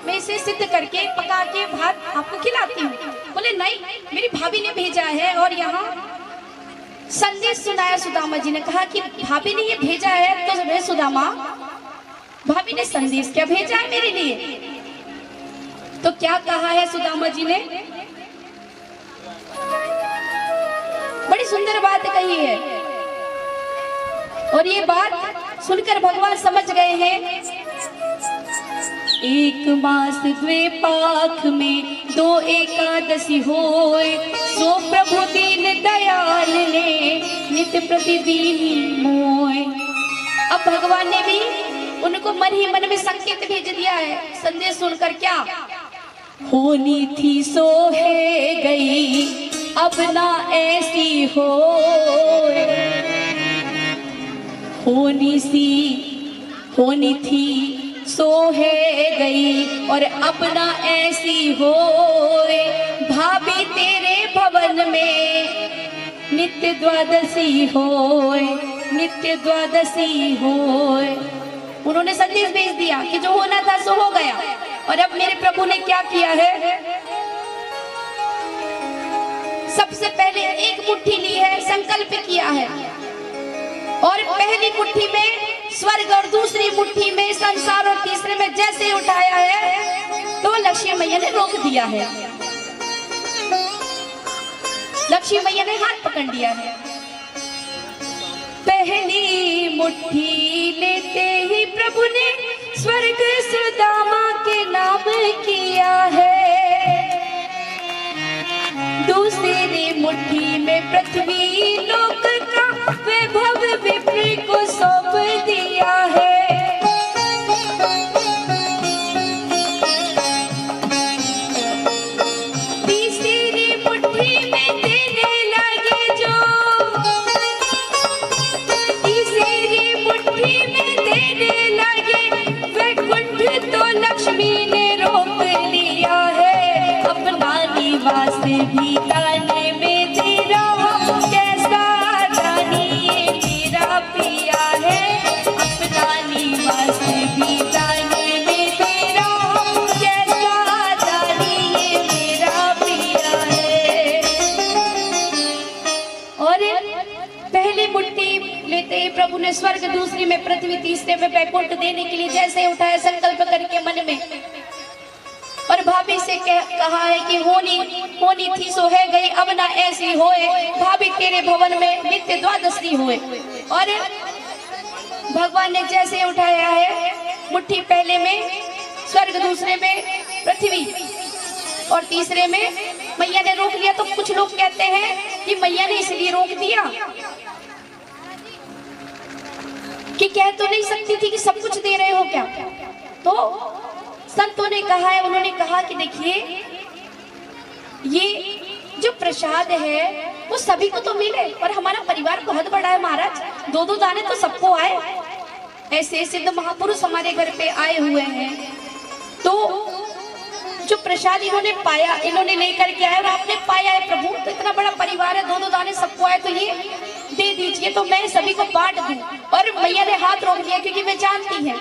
Speaker 2: मैं इसे सिद्ध करके पका के भात आपको खिलाती हूँ। बोले नहीं, मेरी भाभी ने भेजा है। और यहाँ संदेश सुनाया सुदामा जी ने, कहा कि भाभी ने ये भेजा है। तो रे सुदामा, भाभी ने संदेश क्या भेजा है मेरे लिए? तो क्या कहा है सुदामा जी ने? बड़ी सुंदर बात कही है और ये बात सुनकर भगवान समझ गए हैं। एक मास द्वे पाख में दो एकादशी होए, सो प्रभु दीन दयाल ने नित्य प्रतिदिन मोए। अब भगवान ने भी उनको मन ही मन में संकेत भेज दिया है। संदेश सुनकर क्या होनी थी सो है गई, अब ना ऐसी हो। होनी थी सो है गई और अब ना ऐसी हो। भाभी तेरे भवन में नित्य द्वादशी होए, नित्य द्वादशी होए। उन्होंने संदेश भेज दिया कि जो होना था सो हो गया। और अब मेरे प्रभु ने क्या किया है? सबसे पहले एक मुट्ठी ली है, संकल्प किया है और पहली मुट्ठी में स्वर्ग और दूसरी मुट्ठी में संसार और तीसरे में जैसे उठाया है तो लक्ष्मी मैया ने रोक दिया है। लक्ष्मी मैया ने हाथ पकड़ लिया है। पहली मुट्ठी लेते ही प्रभु ने स्वर्ग सुदामा के नाम किया है। दूसरी मुट्ठी में पृथ्वी लोक का वैभव विप्र को सौंप दिया है। तीसरी मुट्ठी में देने लगे जो, तीसरी मुट्ठी में देने लगे वैकुंठ, तो लक्ष्मी ने रोक लिया है। अपना निवास भी ताने में तेरा, कैसा जानिए मेरा पिया है। अपना निवास भी ताने में तेरा, कैसा जानिए मेरा पिया है। और पहली मुट्ठी लेते ही प्रभु ने स्वर्ग, दूसरी में पृथ्वी, तीसरे में वैकुंठ देने के लिए जैसे उठाया संकल्प करके मन में, और भाभी से कहा है कि होनी थी सो है गई, अब ना ऐसी होए। भाभी तेरे भवन में नित्य द्वादशी होए। और भगवान ने जैसे उठाया है मुट्ठी, पहले में स्वर्ग, दूसरे में पृथ्वी और तीसरे में मैया ने रोक लिया। तो कुछ लोग कहते हैं कि मैया ने इसलिए रोक दिया कि कह तो नहीं सकती थी कि सब कुछ दे रहे हो क्या। तो संतों ने कहा है, उन्होंने कहा कि देखिए ये जो प्रसाद है वो सभी को तो मिले, और हमारा परिवार बहुत बड़ा है महाराज, दो दो दाने तो सबको आए। ऐसे सिद्ध महापुरुष हमारे घर पे आए हुए हैं, तो जो प्रसाद इन्होंने पाया, इन्होंने लेकर के आए और आपने पाया है प्रभु, तो इतना बड़ा परिवार है, दो दो दाने सबको आए, तो ये दे दीजिए तो मैं सभी को बांट दूं। और मैया ने हाथ रोक दिया क्योंकि वे जानती हैं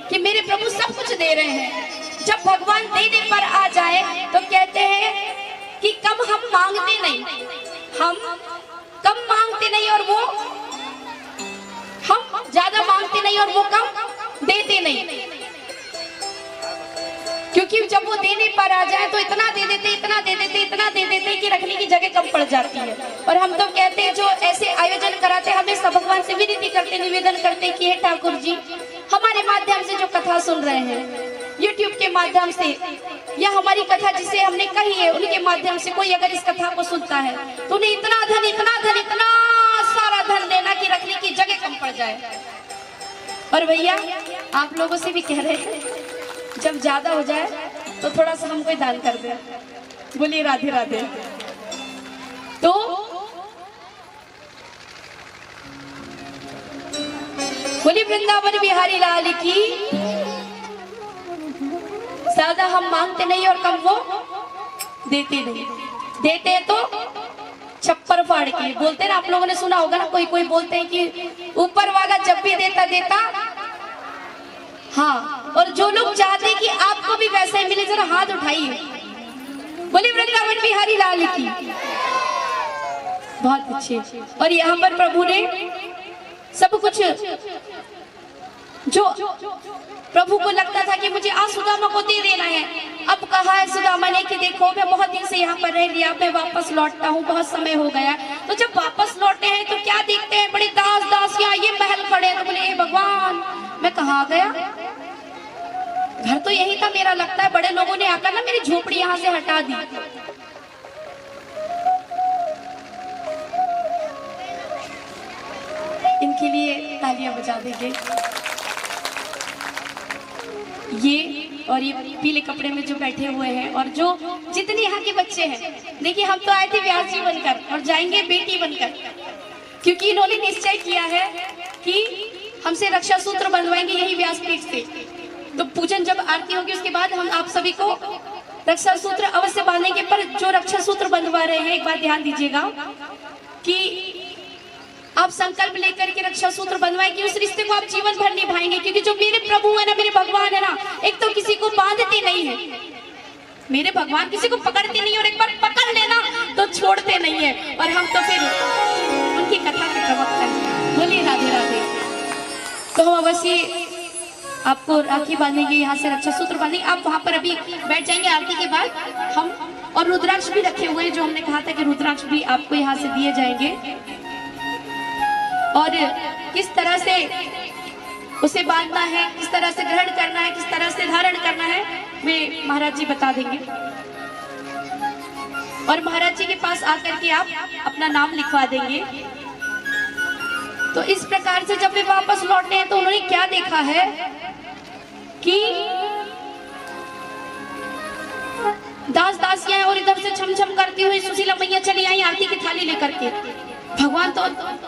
Speaker 2: कि मेरे प्रभु सब कुछ दे रहे हैं। जब भगवान देने पर आ जाए तो कहते हैं कि कम हम मांगते नहीं, हम कम मांगते नहीं और वो, हम ज्यादा मांगते नहीं और वो कम देते नहीं। क्योंकि जब वो देने पर आ जाए तो इतना दे देते, इतना दे देते, इतना दे देते कि रखने की जगह कम पड़ जाती है। और हम तो कहते हैं जो ऐसे आयोजन कराते हैं, हमें सब भगवान से विनती करते, निवेदन करते कि हे ठाकुर जी हमारे माध्यम से जो कथा सुन रहे हैं, YouTube के माध्यम से, या हमारी कथा जिसे हमने कही है उनके माध्यम से कोई अगर इस कथा को सुनता है तो उन्हें इतना धन, इतना धन, इतना सारा धन देना कि रखने की जगह कम पड़ जाए। और भैया आप लोगों से भी कह रहे हैं, जब ज्यादा हो जाए तो थोड़ा सा हमको दान कर दे। बोलिए राधे राधे। तो बोलिए वृंदावन बिहारी लाल की। ज्यादा हम मांगते नहीं और कम वो देते नहीं। देते तो छप्पर फाड़ के बोलते ना, आप लोगों ने सुना होगा ना, कोई कोई बोलते हैं कि ऊपर वाला जब भी देता देता। हाँ, और जो लोग चाहते हैं कि आपको भी वैसा ही मिले, जरा हाथ उठाइए। बोलिए वृंदावन बिहारी लाल की। बहुत अच्छे। और यहाँ पर प्रभु ने सब कुछ जो प्रभु को लगता था कि मुझे आज सुदामा को दे देना है, अब कहा है सुदामा ने कि देखो मैं बहुत दिन से यहाँ पर रह लिया, मैं वापस लौटता हूँ, बहुत समय हो गया। तो जब वापस लौटे हैं तो क्या देखते हैं, बड़े दास दासियां ये महल खड़े हैं। तो बोले हे भगवान, मैं कहाँ गया, घर तो यही था मेरा, लगता है बड़े लोगों ने आकर ना मेरी झोपड़ी यहाँ से हटा दी। इनके लिए तालियां बजा देंगे। ये और ये पीले कपड़े में जो बैठे हुए हैं और जो जितने यहाँ के बच्चे हैं, देखिए हम तो आए थे व्यास जी बनकर और जाएंगे बेटी बनकर, क्योंकि इन्होंने निश्चय किया है कि हमसे रक्षा सूत्र बंधवाएंगे यही व्यासपीठ से। तो पूजन जब आरती होगी उसके बाद हम आप सभी को रक्षा सूत्र अवश्य बांधेंगे। पर जो रक्षा सूत्र बंधवा रहे हैं, एक बात ध्यान दीजिएगा कि आप संकल्प लेकर के रक्षा सूत्र बनवाएं कि उस रिश्ते को आप जीवन भर निभाएंगे। क्योंकि जो मेरे प्रभु है ना, मेरे भगवान है ना, एक तो किसी को बांधते नहीं है, मेरे भगवान किसी को पकड़ते नहीं, और एक बार पकड़ लेना तो छोड़ते नहीं है। और हम तो फिर उनकी कथा के प्रवक्ता हैं। बोलिए राधे राधे। तो हम अवश्य आपको राखी बांधेंगे, यहाँ से रक्षा सूत्र बांधेंगे। आप वहाँ पर अभी बैठ जाएंगे आरती के बाद हम, और रुद्राक्ष भी रखे हुए हैं, जो हमने कहा था कि रुद्राक्ष भी आपको यहाँ से दिए जाएंगे। और किस तरह से उसे बांधना है, किस तरह से ग्रहण करना है, किस तरह से धारण करना है, वे महाराज जी बता देंगे। और महाराज जी के पास आकर के आप अपना नाम लिखवा देंगे। तो इस प्रकार से जब वे वापस लौटने हैं तो उन्होंने क्या देखा है कि दास दासियां और इधर से छम छम करती हुई सुशीला मैया चली आई आरती की थाली लेकर के। भगवान तो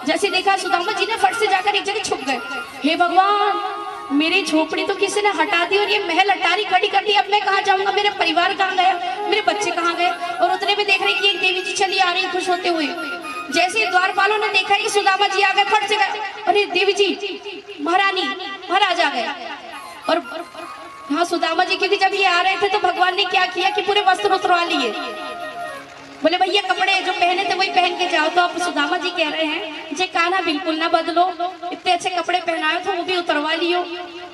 Speaker 2: जैसे देखा सुदामा जी ने फट से जाकर एक जगह छुप गए। हे भगवान, मेरी झोपड़ी तो किसी ने हटा दी और ये महल अटारी खड़ी कर दी, अब मैं कहाँ जाऊंगा, मेरे परिवार कहाँ गया, मेरे बच्चे कहाँ गए। और उतने में देख रहे कि एक देवी जी चली आ रही खुश होते हुए। जैसे द्वारपालों ने देखा कि सुदामा जी आ गए, फट से गए, अरे देवी जी, महारानी, महाराज आ गए। और हाँ, सुदामा जी क्योंकि जब ये आ रहे थे तो भगवान ने क्या किया कि पूरे वस्त्र उतरवा लिए। बोले भैया कपड़े जो पहने थे वही पहन के जाओ। तो अब सुदामा जी कह रहे हैं जे कान्हा बिल्कुल ना बदलो, इतने अच्छे कपड़े पहनाए थे वो भी उतरवा लियो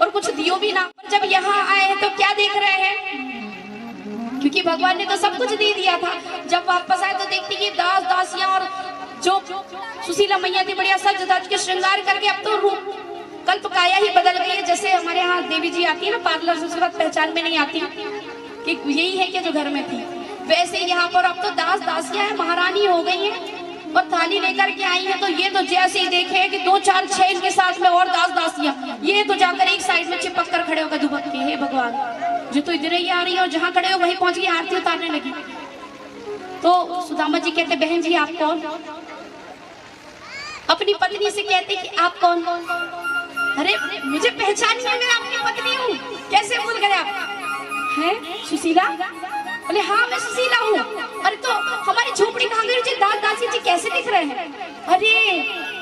Speaker 2: और कुछ दियो भी ना। जब यहाँ आए हैं तो क्या देख रहे हैं, क्योंकि भगवान ने तो सब कुछ दे दिया था। जब वापस आए तो देखती कि दास दासियां और जो सुशीला मैया थी बढ़िया सज धज के श्रृंगार करके अब तो रूप कल्प काया ही बदल गई है। जैसे हमारे यहाँ देवी जी आती है ना पार्लर से, उसके बाद पहचान में नहीं आती कि यही है कि जो घर में थी, वैसे यहाँ पर अब तो दास दासियां हैं, महारानी हो गई हैं और थाली लेकर के आई हैं। तो ये तो जैसे ही देखे कि 2 4 6 इनके साथ में और दास दासियां, ये तो जाकर एक साइड में चिपक कर खड़े होकर दुबक के, हे भगवान, जो तो इधर ही आ रही है और जहाँ खड़े हो वहीं पहुंच गई, आरती उतारने लगी। तो सुदामा जी कहते बहन जी आप कौन, अपनी पत्नी से कहते कि आप कौन। अरे मुझे पहचान नहीं है, मैं आपकी पत्नी हूँ, कैसे भूल गए आप, हैं सुशीला। बोले हाँ मैं सुशीला हूँ। अरे तो हमारी झोपड़ी कहाँ गई, दास दासी जी कैसे दिख रहे हैं। अरे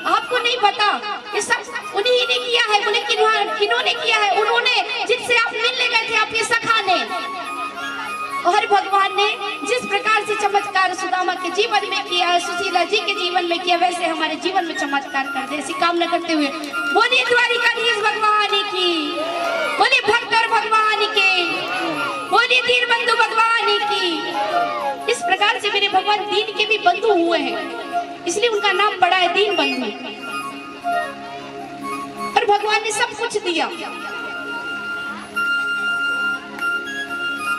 Speaker 2: आपको नहीं पता, ये सब उन्हीं ने किया है। बोले किन्होंने किया है, उन्होंने जिनसे आप मिलने गए थे, आपके सखा ने। और भगवान ने जिस प्रकार से चमत्कार सुदामा के जीवन में किया है, सुशीला जी के जीवन में किया, वैसे हमारे जीवन में चमत्कार कर दे, ऐसी कामना करते हुए बोलिए द्वारिकाधीश भगवान की, बोलिए भक्त और भगवान के, बोलिए दीन बंधु भगवान की। इस प्रकार से मेरे भगवान दीन के भी बंधु हुए हैं, इसलिए उनका नाम पड़ा है दीन बंधु। और पर भगवान ने सब कुछ दिया।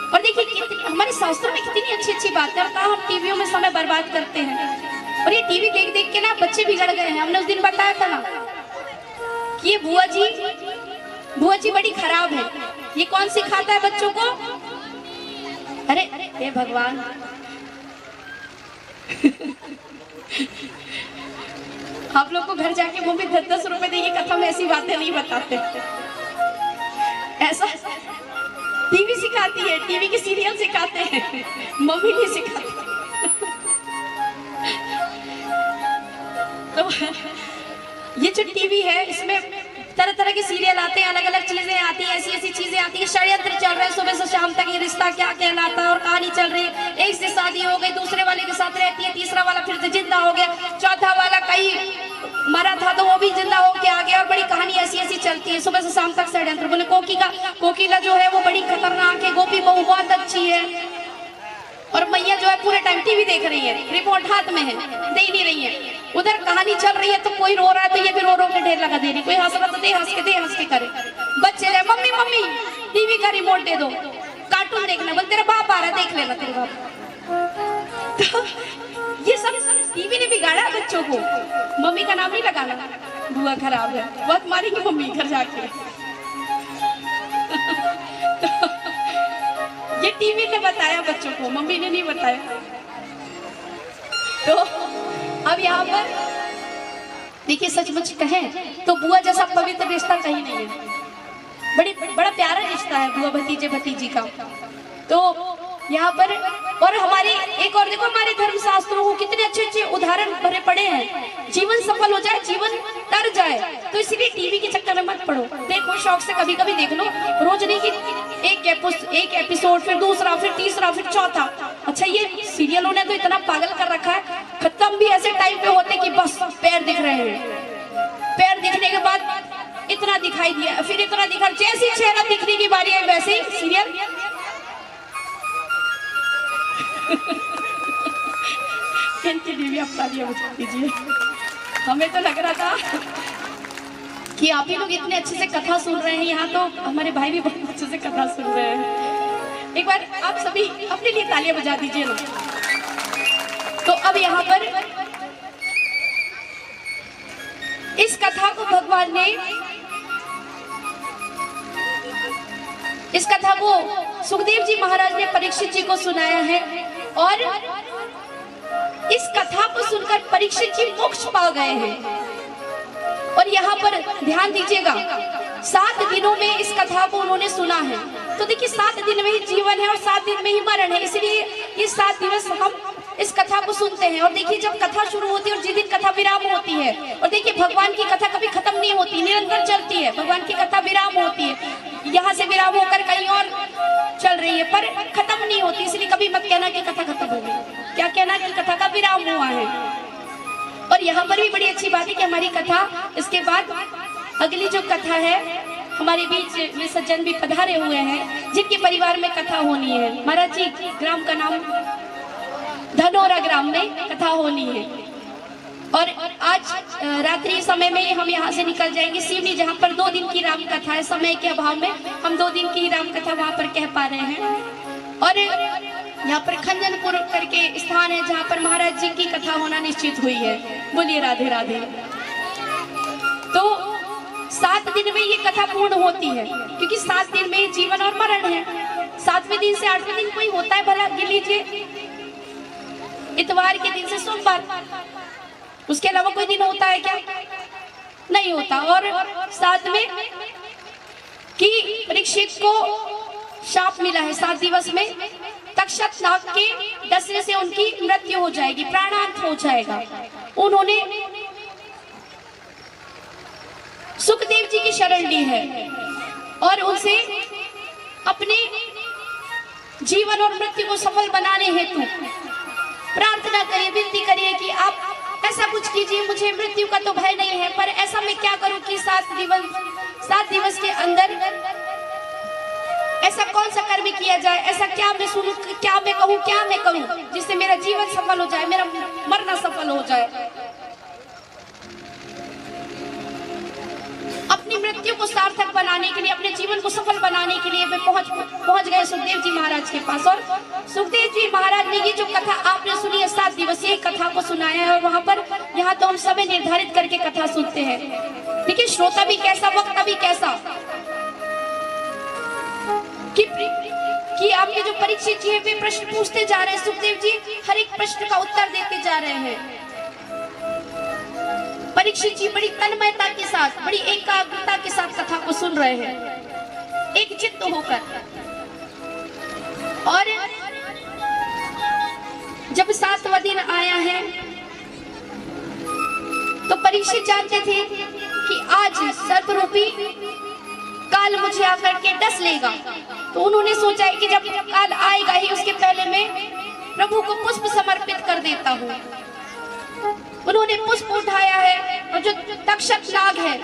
Speaker 2: और देखिए हमारे शास्त्रों में कितनी अच्छी अच्छी बातें, और कहा हम टीवियों में समय बर्बाद करते हैं। और ये टीवी देख देख के ना बच्चे बिगड़ गए हैं। हमने उस दिन बताया था ना कि ये बुआ जी बड़ी खराब है। ये कौन सिखाता है बच्चों को? अरे हे भगवान आप लोग को घर जाके मम्मी 10-10 रुपए देगी कथा में ऐसी बातें नहीं बताते। ऐसा टीवी सिखाती है, टीवी के सीरियल सिखाते हैं, मम्मी नहीं सिखाती। तो ये जो टीवी है इसमें तरह तरह के सीरियल आते हैं, अलग अलग चीजें आती हैं, ऐसी ऐसी चीजें आती है, षड्यंत्र चल रहा है सुबह से शाम तक। ये रिश्ता क्या कहलाता है और कहानी चल रही है। एक से शादी हो गई, दूसरे वाले के साथ रहती है, तीसरा वाला फिर से जिंदा हो गया, चौथा वाला कहीं मरा था तो वो भी जिंदा होके आ गया, और बड़ी कहानी ऐसी ऐसी चलती है सुबह से शाम तक षड्यंत्र। बोले कोकिला जो है वो बड़ी खतरनाक है, गोपी बहू बहुत अच्छी है, और मैया जो है पूरे टाइम टीवी देख रही है, रिमोट हाथ में है, दे ही नहीं रही है। उधर कहानी चल रही है तो कोई रो रहा है तो ये भी रो रो के ढेर लगा दे रही, कोई हंस रहा तो दे हंस के करे। बच्चे रहे मम्मी मम्मी टीवी का रिमोट दे दो, कार्टून देखना, बोल तेरा बाप आ रहा है देख लेना तेरे बाप। तो ये सब टीवी ने बिगाड़ा बच्चों को। मम्मी का नाम नहीं लगाना, बुआ खराब है, बहुत मारेंगी मम्मी घर जाके। तो ये टीवी ने बताया बच्चों को, मम्मी ने नहीं बताया। तो अब यहाँ पर देखिए सचमुच कहें तो बुआ जैसा पवित्र रिश्ता कहीं नहीं है। बड़ा प्यारा रिश्ता है बुआ भतीजे भतीजी का। तो यहाँ पर और हमारी एक और देखो, हमारे धर्म शास्त्रों को कितने अच्छे अच्छे उदाहरण भरे पड़े हैं। जीवन सफल हो जाए, जीवन तर जाए, तो इसीलिए टीवी के चक्कर में मत पड़ो। देखो शौक से कभी कभी देख लो, रोज नहीं कि एक एपिसोड, फिर दूसरा, फिर तीसरा, फिर चौथा। अच्छा ये सीरियलों ने तो इतना पागल कर रखा है, खत्म भी ऐसे टाइम पे होते कि बस पैर दिख रहे हैं, पैर दिखने के बाद इतना दिखाई दिया, फिर इतना दिखा, जैसी चेहरा दिखने की बारी आई वैसे ही सीरियल। इनके लिए भी आप तालियां बजा दीजिए। हमें तो लग रहा था कि आप ही लोग इतने अच्छे से कथा सुन रहे हैं, यहाँ तो हमारे भाई भी बहुत अच्छे से कथा सुन रहे हैं। एक बार आप सभी अपने लिए तालियां बजा दीजिए ना। तो अब यहाँ पर इस कथा को भगवान ने, इस कथा को सुखदेव जी महाराज ने परीक्षित जी को सुनाया है, और इस कथा को सुनकर परीक्षित जी मोक्ष पा गए हैं। और यहाँ पर ध्यान दीजिएगा, 7 दिनों में इस कथा को उन्होंने सुना है। तो देखिए 7 दिन में ही जीवन है और 7 दिन में ही मरण है, इसलिए ये 7 दिवस हम इस कथा को सुनते हैं। और देखिए जब कथा शुरू होती है और जिस दिन कथा विराम होती है, और देखिए भगवान की कथा कभी खत्म नहीं होती, निरंतर चलती है। भगवान की कथा विराम होती है, यहाँ से विराम होकर कहीं और चल रही है, पर खत्म नहीं होती। इसलिए कभी मत कहना कि कथा खत्म हो गई, क्या कहना कि कथा का विराम हुआ है। और यहाँ पर भी बड़ी अच्छी बात है कि हमारी कथा, इसके बाद अगली जो कथा है, हमारे बीच में सज्जन भी पधारे हुए हैं जिनके परिवार में कथा होनी है। महाराज जी ग्राम का नाम धनौरा ग्राम में कथा होनी है, और आज रात्रि समय में हम यहाँ से निकल जाएंगे सिवनी, जहाँ पर 2 दिन की राम कथा है। समय के अभाव में हम 2 दिन की राम कथा वहाँ पर कह पा रहे हैं। और यहाँ पर खंजनपुर करके स्थान है जहाँ पर महाराज जी की कथा होना निश्चित हुई है। बोलिए राधे राधे। तो 7 दिन में ये कथा पूर्ण होती है, क्योंकि 7 दिन में जीवन और मरण है। 7वें दिन से 8वें दिन कोई होता है भला, गिन लीजिए, इतवार के दिन से सोमवार, उसके अलावा कोई दिन होता है क्या? नहीं होता। और 7 में कि परीक्षित को शाप मिला है 7 दिवस में तक्षक नाग के डसने से उनकी मृत्यु हो जाएगी, प्राणांत हो जाएगा। उन्होंने सुखदेव जी की शरण ली है और उनसे अपने जीवन और मृत्यु को सफल बनाने हेतु प्रार्थना करिए, विनती करिए कि आप ऐसा कुछ कीजिए, मुझे मृत्यु का तो भय नहीं है, पर ऐसा मैं क्या करूं कि 7 दिवस के अंदर ऐसा कौन सा कर्म किया जाए, ऐसा क्या मैं सुनूं, क्या मैं कहूं, क्या मैं करूं जिससे मेरा जीवन सफल हो जाए, मेरा मरना सफल हो जाए। अपनी मृत्यु को सार्थक बनाने के लिए, अपने जीवन को सफल बनाने के लिए वे पहुंच गए सुखदेव जी महाराज के पास। और सुखदेव जी महाराज ने ये जो कथा आपने सुनी है 7 दिवसीय कथा को सुनाया है। और वहां पर यहाँ तो हम समय निर्धारित करके कथा सुनते हैं, देखिए श्रोता भी कैसा, वक्ता भी कैसा, कि आपके जो परीक्षित जी है वे प्रश्न पूछते जा रहे हैं, सुखदेव जी हर एक प्रश्न का उत्तर देते जा रहे हैं। परीक्षित जी बड़ी तन्मयता के साथ, बड़ी एकाग्रता के साथ कथा को सुन रहे हैं, एक चित्त होकर। और जब 7वां दिन आया है तो परीक्षित जानते थे कि आज सर्परूपी काल मुझे आकर के डस लेगा। तो उन्होंने सोचा है कि जब काल आएगा ही उसके पहले मैं प्रभु को पुष्प समर्पित कर देता हूँ। उन्होंने पुष्प उठाया है और जो तक्षक नाग है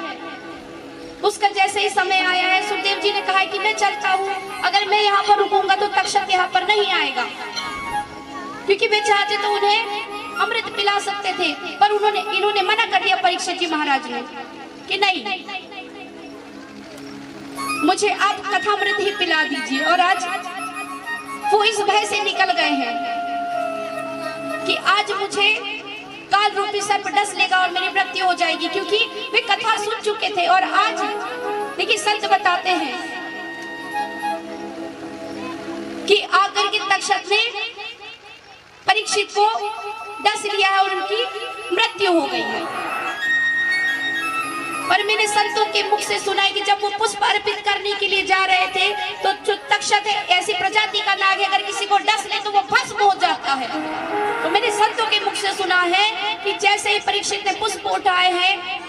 Speaker 2: उसका जैसे ही समय आया है, सुखदेव जी ने कहा है कि मैं चलता हूँ, अगर मैं यहाँ पर रुकूंगा तो तक्षक यहाँ पर नहीं आएगा, क्योंकि वे चाहते तो उन्हें अमृत पिला सकते थे, पर इन्होंने मना कर दिया परीक्षित जी महाराज ने कि नहीं, मुझे आप कथामृत ही पिला दीजिए। और आज वो इस भय से निकल गए हैं कि आज मुझे काल रूपी सर्प डस लेगा और मेरी मृत्यु हो जाएगी, क्योंकि वे कथा सुन चुके थे। और आज देखिए संत बताते हैं कि आकर के तक्षक ने परीक्षित को डस लिया है और उनकी मृत्यु हो गई है। और मैंने संतों के मुख से सुना है कि जब वो पुष्प अर्पित करने के लिए जा रहे थे तो जो तक्षक है ऐसी प्रजाति का नाग है, अगर किसी को डस ले तो वो भस्म हो जाता है। तो मैंने संतों के मुख से सुना है कि जैसे ही परीक्षित ने पुष्प उठाए हैं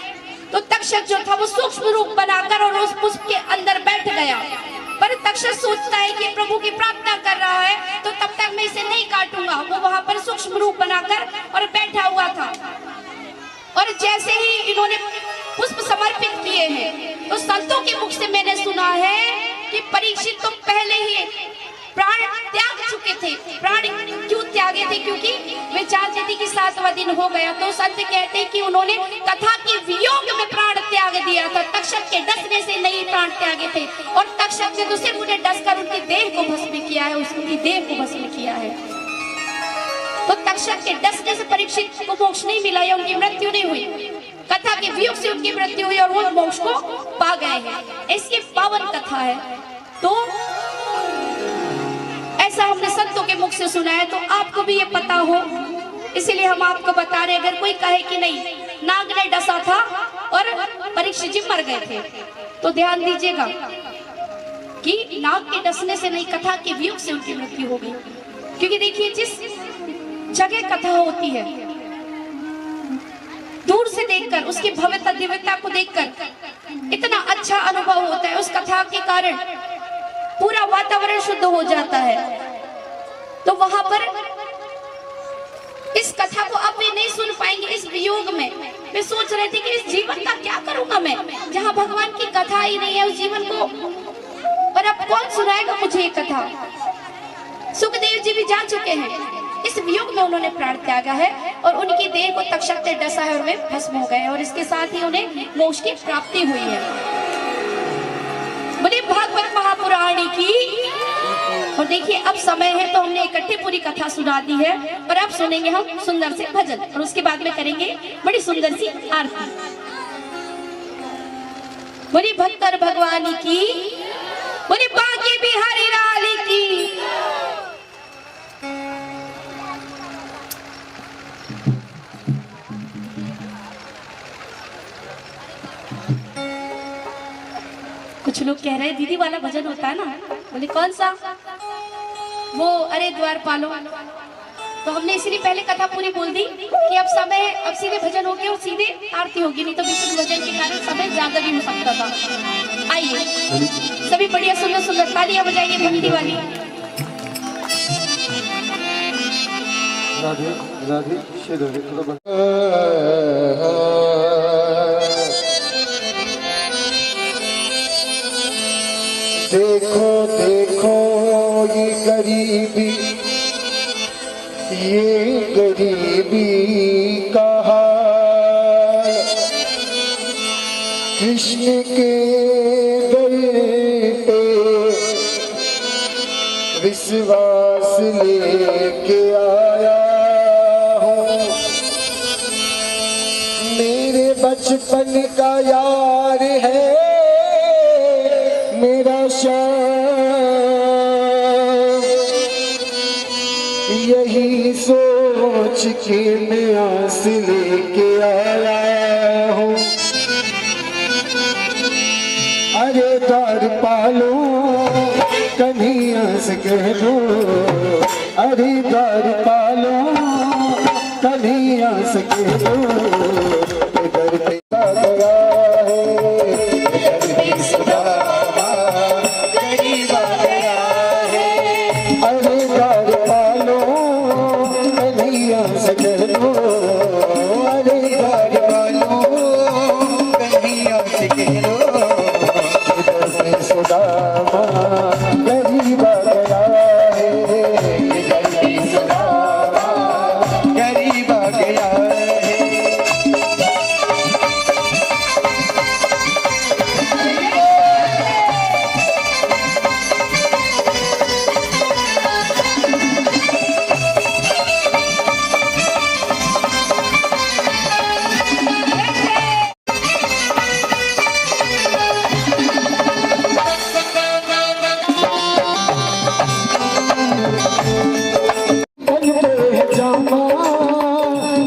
Speaker 2: तो तक्षक जो था वो सूक्ष्म रूप बनाकर और उस पुष्प के अंदर बैठ गया। पर तक्षक सोचता है कि प्रभु की प्रार्थना कर रहा है तो तब तक मैं इसे नहीं काटूंगा। वो वहां पर सूक्ष्म रूप बनाकर और बैठा हुआ था। और जैसे ही इन्होंने पुष्प समर्पित किए हैं तो संतों के मुख से मैंने सुना है कि परीक्षित तो पहले ही प्राण त्याग चुके थे। प्राण क्यों त्यागे थे? क्योंकि वे जानते थे कि 7वां दिन हो गया। तो संत कहते हैं कि उन्होंने कथा के वियोग में प्राण त्याग दिया था, तक्षक के डसने से नहीं प्राण त्यागे थे। और तक्षक ने तो सिर्फ उन्हें डसकर उनकी देह को भस्म किया है, उसकी देह को भस्म किया है। तो तक्षक के डसने से परीक्षित को मोक्ष नहीं मिला या उनकी मृत्यु नहीं हुई, कथा के वियोग से उनकी मृत्यु हुई और वो मोक्ष को पा गए हैं। ऐसी पावन कथा है। तो ऐसा हमने संतों के मुख से सुना है, तो आपको भी ये पता हो इसीलिए हम आपको बता रहे। अगर कोई कहे कि नहीं नाग ने डसा था और परीक्षित जी मर गए थे तो ध्यान दीजिएगा कि नाग के डसने से नहीं, कथा के वियोग से उनकी मृत्यु हो गई। क्योंकि देखिए जिस जगह कथा होती है दूर से देखकर उसकी भव्यता दिव्यता को देखकर इतना अच्छा अनुभव होता है। उस कथा के कारण पूरा वातावरण शुद्ध हो जाता है। तो वहां पर इस कथा को अब भी नहीं सुन पाएंगे इस वियोग में। वे सोच रहे थे कि इस जीवन का क्या करूंगा मैं, जहां भगवान की कथा ही नहीं है उस जीवन को, और अब कौन सुनाएगा मुझे ये कथा। सुखदेव जी भी जा चुके हैं, इस वियोग में उन्होंने प्राण त्यागा है और उनकी देह को तक्षक ने डसा है और वे भस्म हो गए और इसके साथ ही उन्हें मोक्ष की प्राप्ति हुई है। बोले भागवत महापुराण की। और देखिए अब समय है तो हमने इकट्ठे पूरी कथा सुना दी है और अब सुनेंगे हम सुंदर से भजन और उसके बाद में करेंगे बड़ी सुंदर सी आरती। बोले भक्तर भगवान की, बोले बांके बिहारी लाल की। कुछ लोग कह रहे हैं दीदी वाला भजन होता है ना, बोले कौन सा? वो अरे द्वार पालो। तो हमने इसीलिए पहले कथा पूरी बोल दी कि अब समय, अब सीधे भजन होगी और सीधे आरती होगी, नहीं तो बीच भजन के कारण समय ज्यादा भी हो सकता था। आइए सभी बढ़िया सुंदर सुंदर तालियां बजाइए भक्ति वाली।
Speaker 1: राधे राधे श्री देखो देखो ये गरीबी, ये गरीबी का हाल, कृष्ण
Speaker 3: जिनके दर पे विश्वास लेके आया हूँ, मेरे बचपन का यार है मेरा श्याम, यही सोच के मैं आस लेके आया हूँ। अरे द्वार पालो कन्हैया से कह दो, अरे द्वार पालो कन्हैया से कह दो, इधर पे गया है, इधर पे सुदामा गरीब आ गया है। अरे द्वार पालो कन्हैया से कह दो, अरे द्वार पालो कन्हैया से कह दो, सुदामा गरीब आ गया है, इधर पे सुदामा गरीब आ गया है।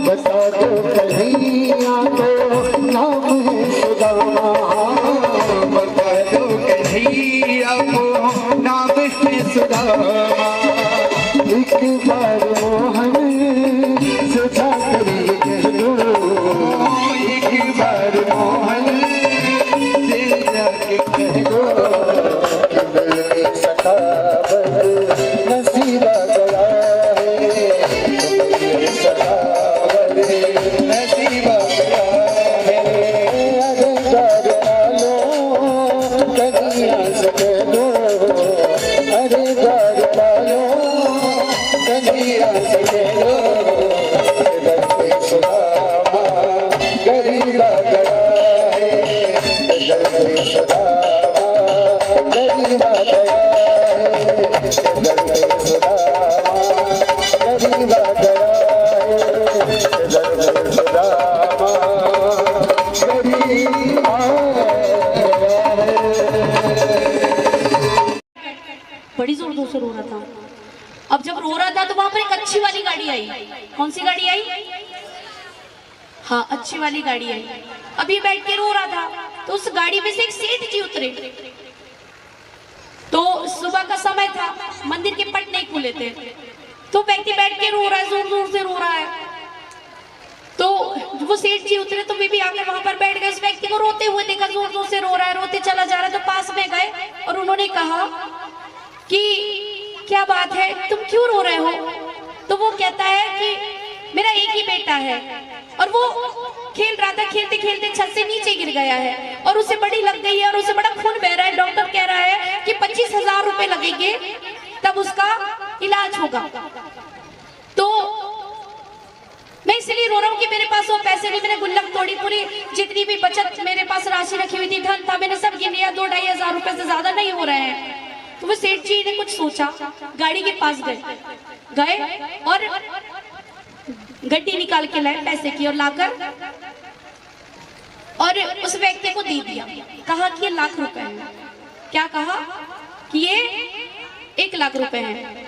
Speaker 3: बता दो कन्हैया को नाम है सुदामा, बता दो कन्हैया को नाम है सुदामा। एक बार मोहन से जाकर ये कह दो, एक बार मोहन से जाके कह दो कि मिलने सखावत नसीब आ गया है, नसीब आ गया है। अरे द्वार पालो कन्हैया से कह दो, अरे द्वार पालो कन्हैया से कह दो, इधर पे सुदामा गरीब आ गया है, इधर पे सुदामा गरीब आ गया है, इधर पे सुदामा गरीब आ गया है, इधर पे सुदामा गरीब आ गया है।
Speaker 2: बड़ी जोर जोर से रो रहा था। अब जब रो रहा था तो वहां पर एक अच्छी वाली गाड़ी आई। कौन सी गाड़ी आई? हाँ, अच्छी वाली गाड़ी आई। अभी बैठ के रो रहा था तो उस गाड़ी में से एक सेठ जी उतरे। तो सुबह का समय था, मंदिर के पट नहीं खुले थे, तो व्यक्ति बैठ के रो रहा है, जोर जोर से रो रहा है। तो वो सेठ जी उतरे तो मैं भी आकर वहां पर बैठ गए। उस व्यक्ति को रोते हुए देखा, जोर जोर से रो रहा है, रोते चला जा रहा है। तो पास में गए और उन्होंने कहा कि क्या बात है, तुम क्यों रो रहे हो? तो वो कहता है कि मेरा एक ही बेटा है और वो खेल रहा था, खेलते खेलते छत से नीचे गिर गया है और उसे बड़ी लग गई है और उसे बड़ा खून बह रहा है। डॉक्टर कह रहा है कि 25,000 रुपए लगेंगे तब उसका इलाज होगा। तो मैं इसलिए रो रहा हूँ कि मेरे पास वो पैसे नहीं, मैंने गुल्लक तोड़ी, पूरी जितनी भी बचत मेरे पास राशि रखी हुई थी, धन था, मैंने सब गिन लिया, 2-2.5 हजार रुपए से ज्यादा नहीं हो रहे हैं। तो वो सेठ जी ने कुछ सोचा, गाड़ी के पास गए और गड्डी निकाल के लाए पैसे की और लाकर और उस व्यक्ति को दे दिया। कहा कि ये 1 लाख रुपए है। क्या कहा कि ये 1 लाख रुपए है,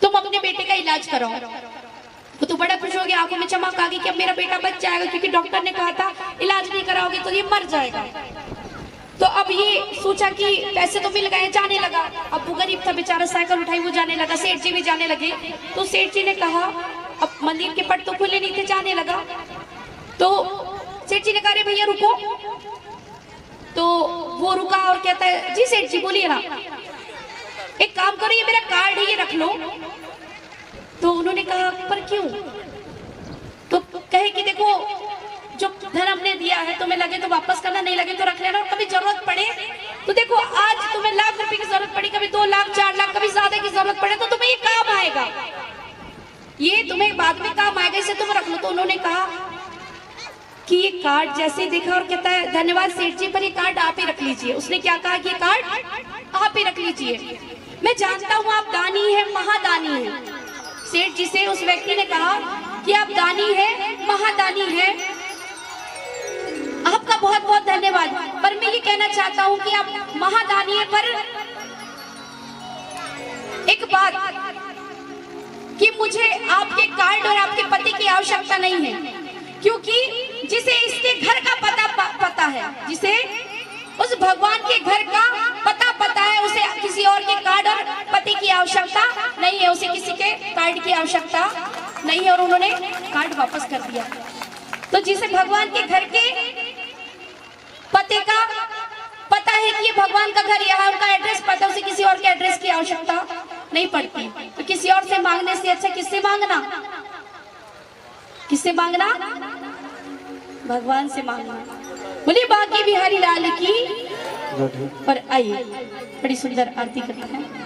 Speaker 2: तुम अपने बेटे का इलाज कराओ। वो तो बड़ा खुश हो गया, आंखों में चमक आ गई कि अब मेरा बेटा बच जाएगा, क्योंकि डॉक्टर ने कहा था इलाज नहीं कराओगे तो ये मर जाएगा। तो अब ये सोचा कि पैसे तो मिल गए, जाने लगा। अब वो गरीब था बेचारा, साइकिल उठाई वो जाने लगा, सेठ जी भी जाने लगे। तो सेठ जी ने कहा, अब मंदिर के पट तो खुले नहीं थे, जाने लगा। तो सेठ जी ने कहा, अरे भैया रुको। तो वो रुका और कहता है, जी सेठ जी बोलिए ना। एक काम करो, ये मेरा कार्ड है, ये रख लो। तो उन्होंने कहा, पर क्यों? तो कहे कि देखो, जो धन हमने दिया है तुम्हें लगे तो वापस करना, नहीं लगे तो रख लेना, और कभी जरूरत पड़े तो देखो, आज तुम्हें 1 लाख रुपए की जरूरत पड़ी, कभी 2 लाख 4 लाख, कभी ज्यादा की जरूरत पड़े तो तुम्हें ये काम आएगा, ये तुम्हें बाद में काम आएगा, इसे तुम रख लो। तो उन्होंने कहा कि ये कार्ड जैसे देखा और कहता है धन्यवाद सेठ जी, पर ये कार्ड आप ही रख लीजिए। उसने क्या कहा कि ये कार्ड आप ही रख लीजिए, मैं जानता हूँ आप दानी है, महादानी है। सेठ जी से उस व्यक्ति ने कहा कि आप दानी है, महादानी है, आपका बहुत बहुत धन्यवाद, पर मैं ये कहना चाहता हूँ कि आप महादानी है, पर एक बात कि मुझे आपके कार्ड और आपके पति की आवश्यकता नहीं है, क्योंकि जिसे इसके घर का पता है, जिसे उस भगवान के घर का पता है, उसे किसी और के कार्ड और पति की आवश्यकता नहीं है, उसे किसी के कार्ड की आवश्यकता नहीं है। और उन्होंने कार्ड वापस कर दिया। तो जिसे भगवान के घर के पते का पता है कि ये भगवान का घर यहाँ, उनका एड्रेस पता, उसे किसी और के एड्रेस की आवश्यकता नहीं पड़ती। तो किसी और से मांगने से अच्छा किससे मांगना, किससे मांगना, भगवान से मांगना। बोलिए बाकी बिहारी लाल की। और आइए बड़ी सुंदर आरती करते हैं।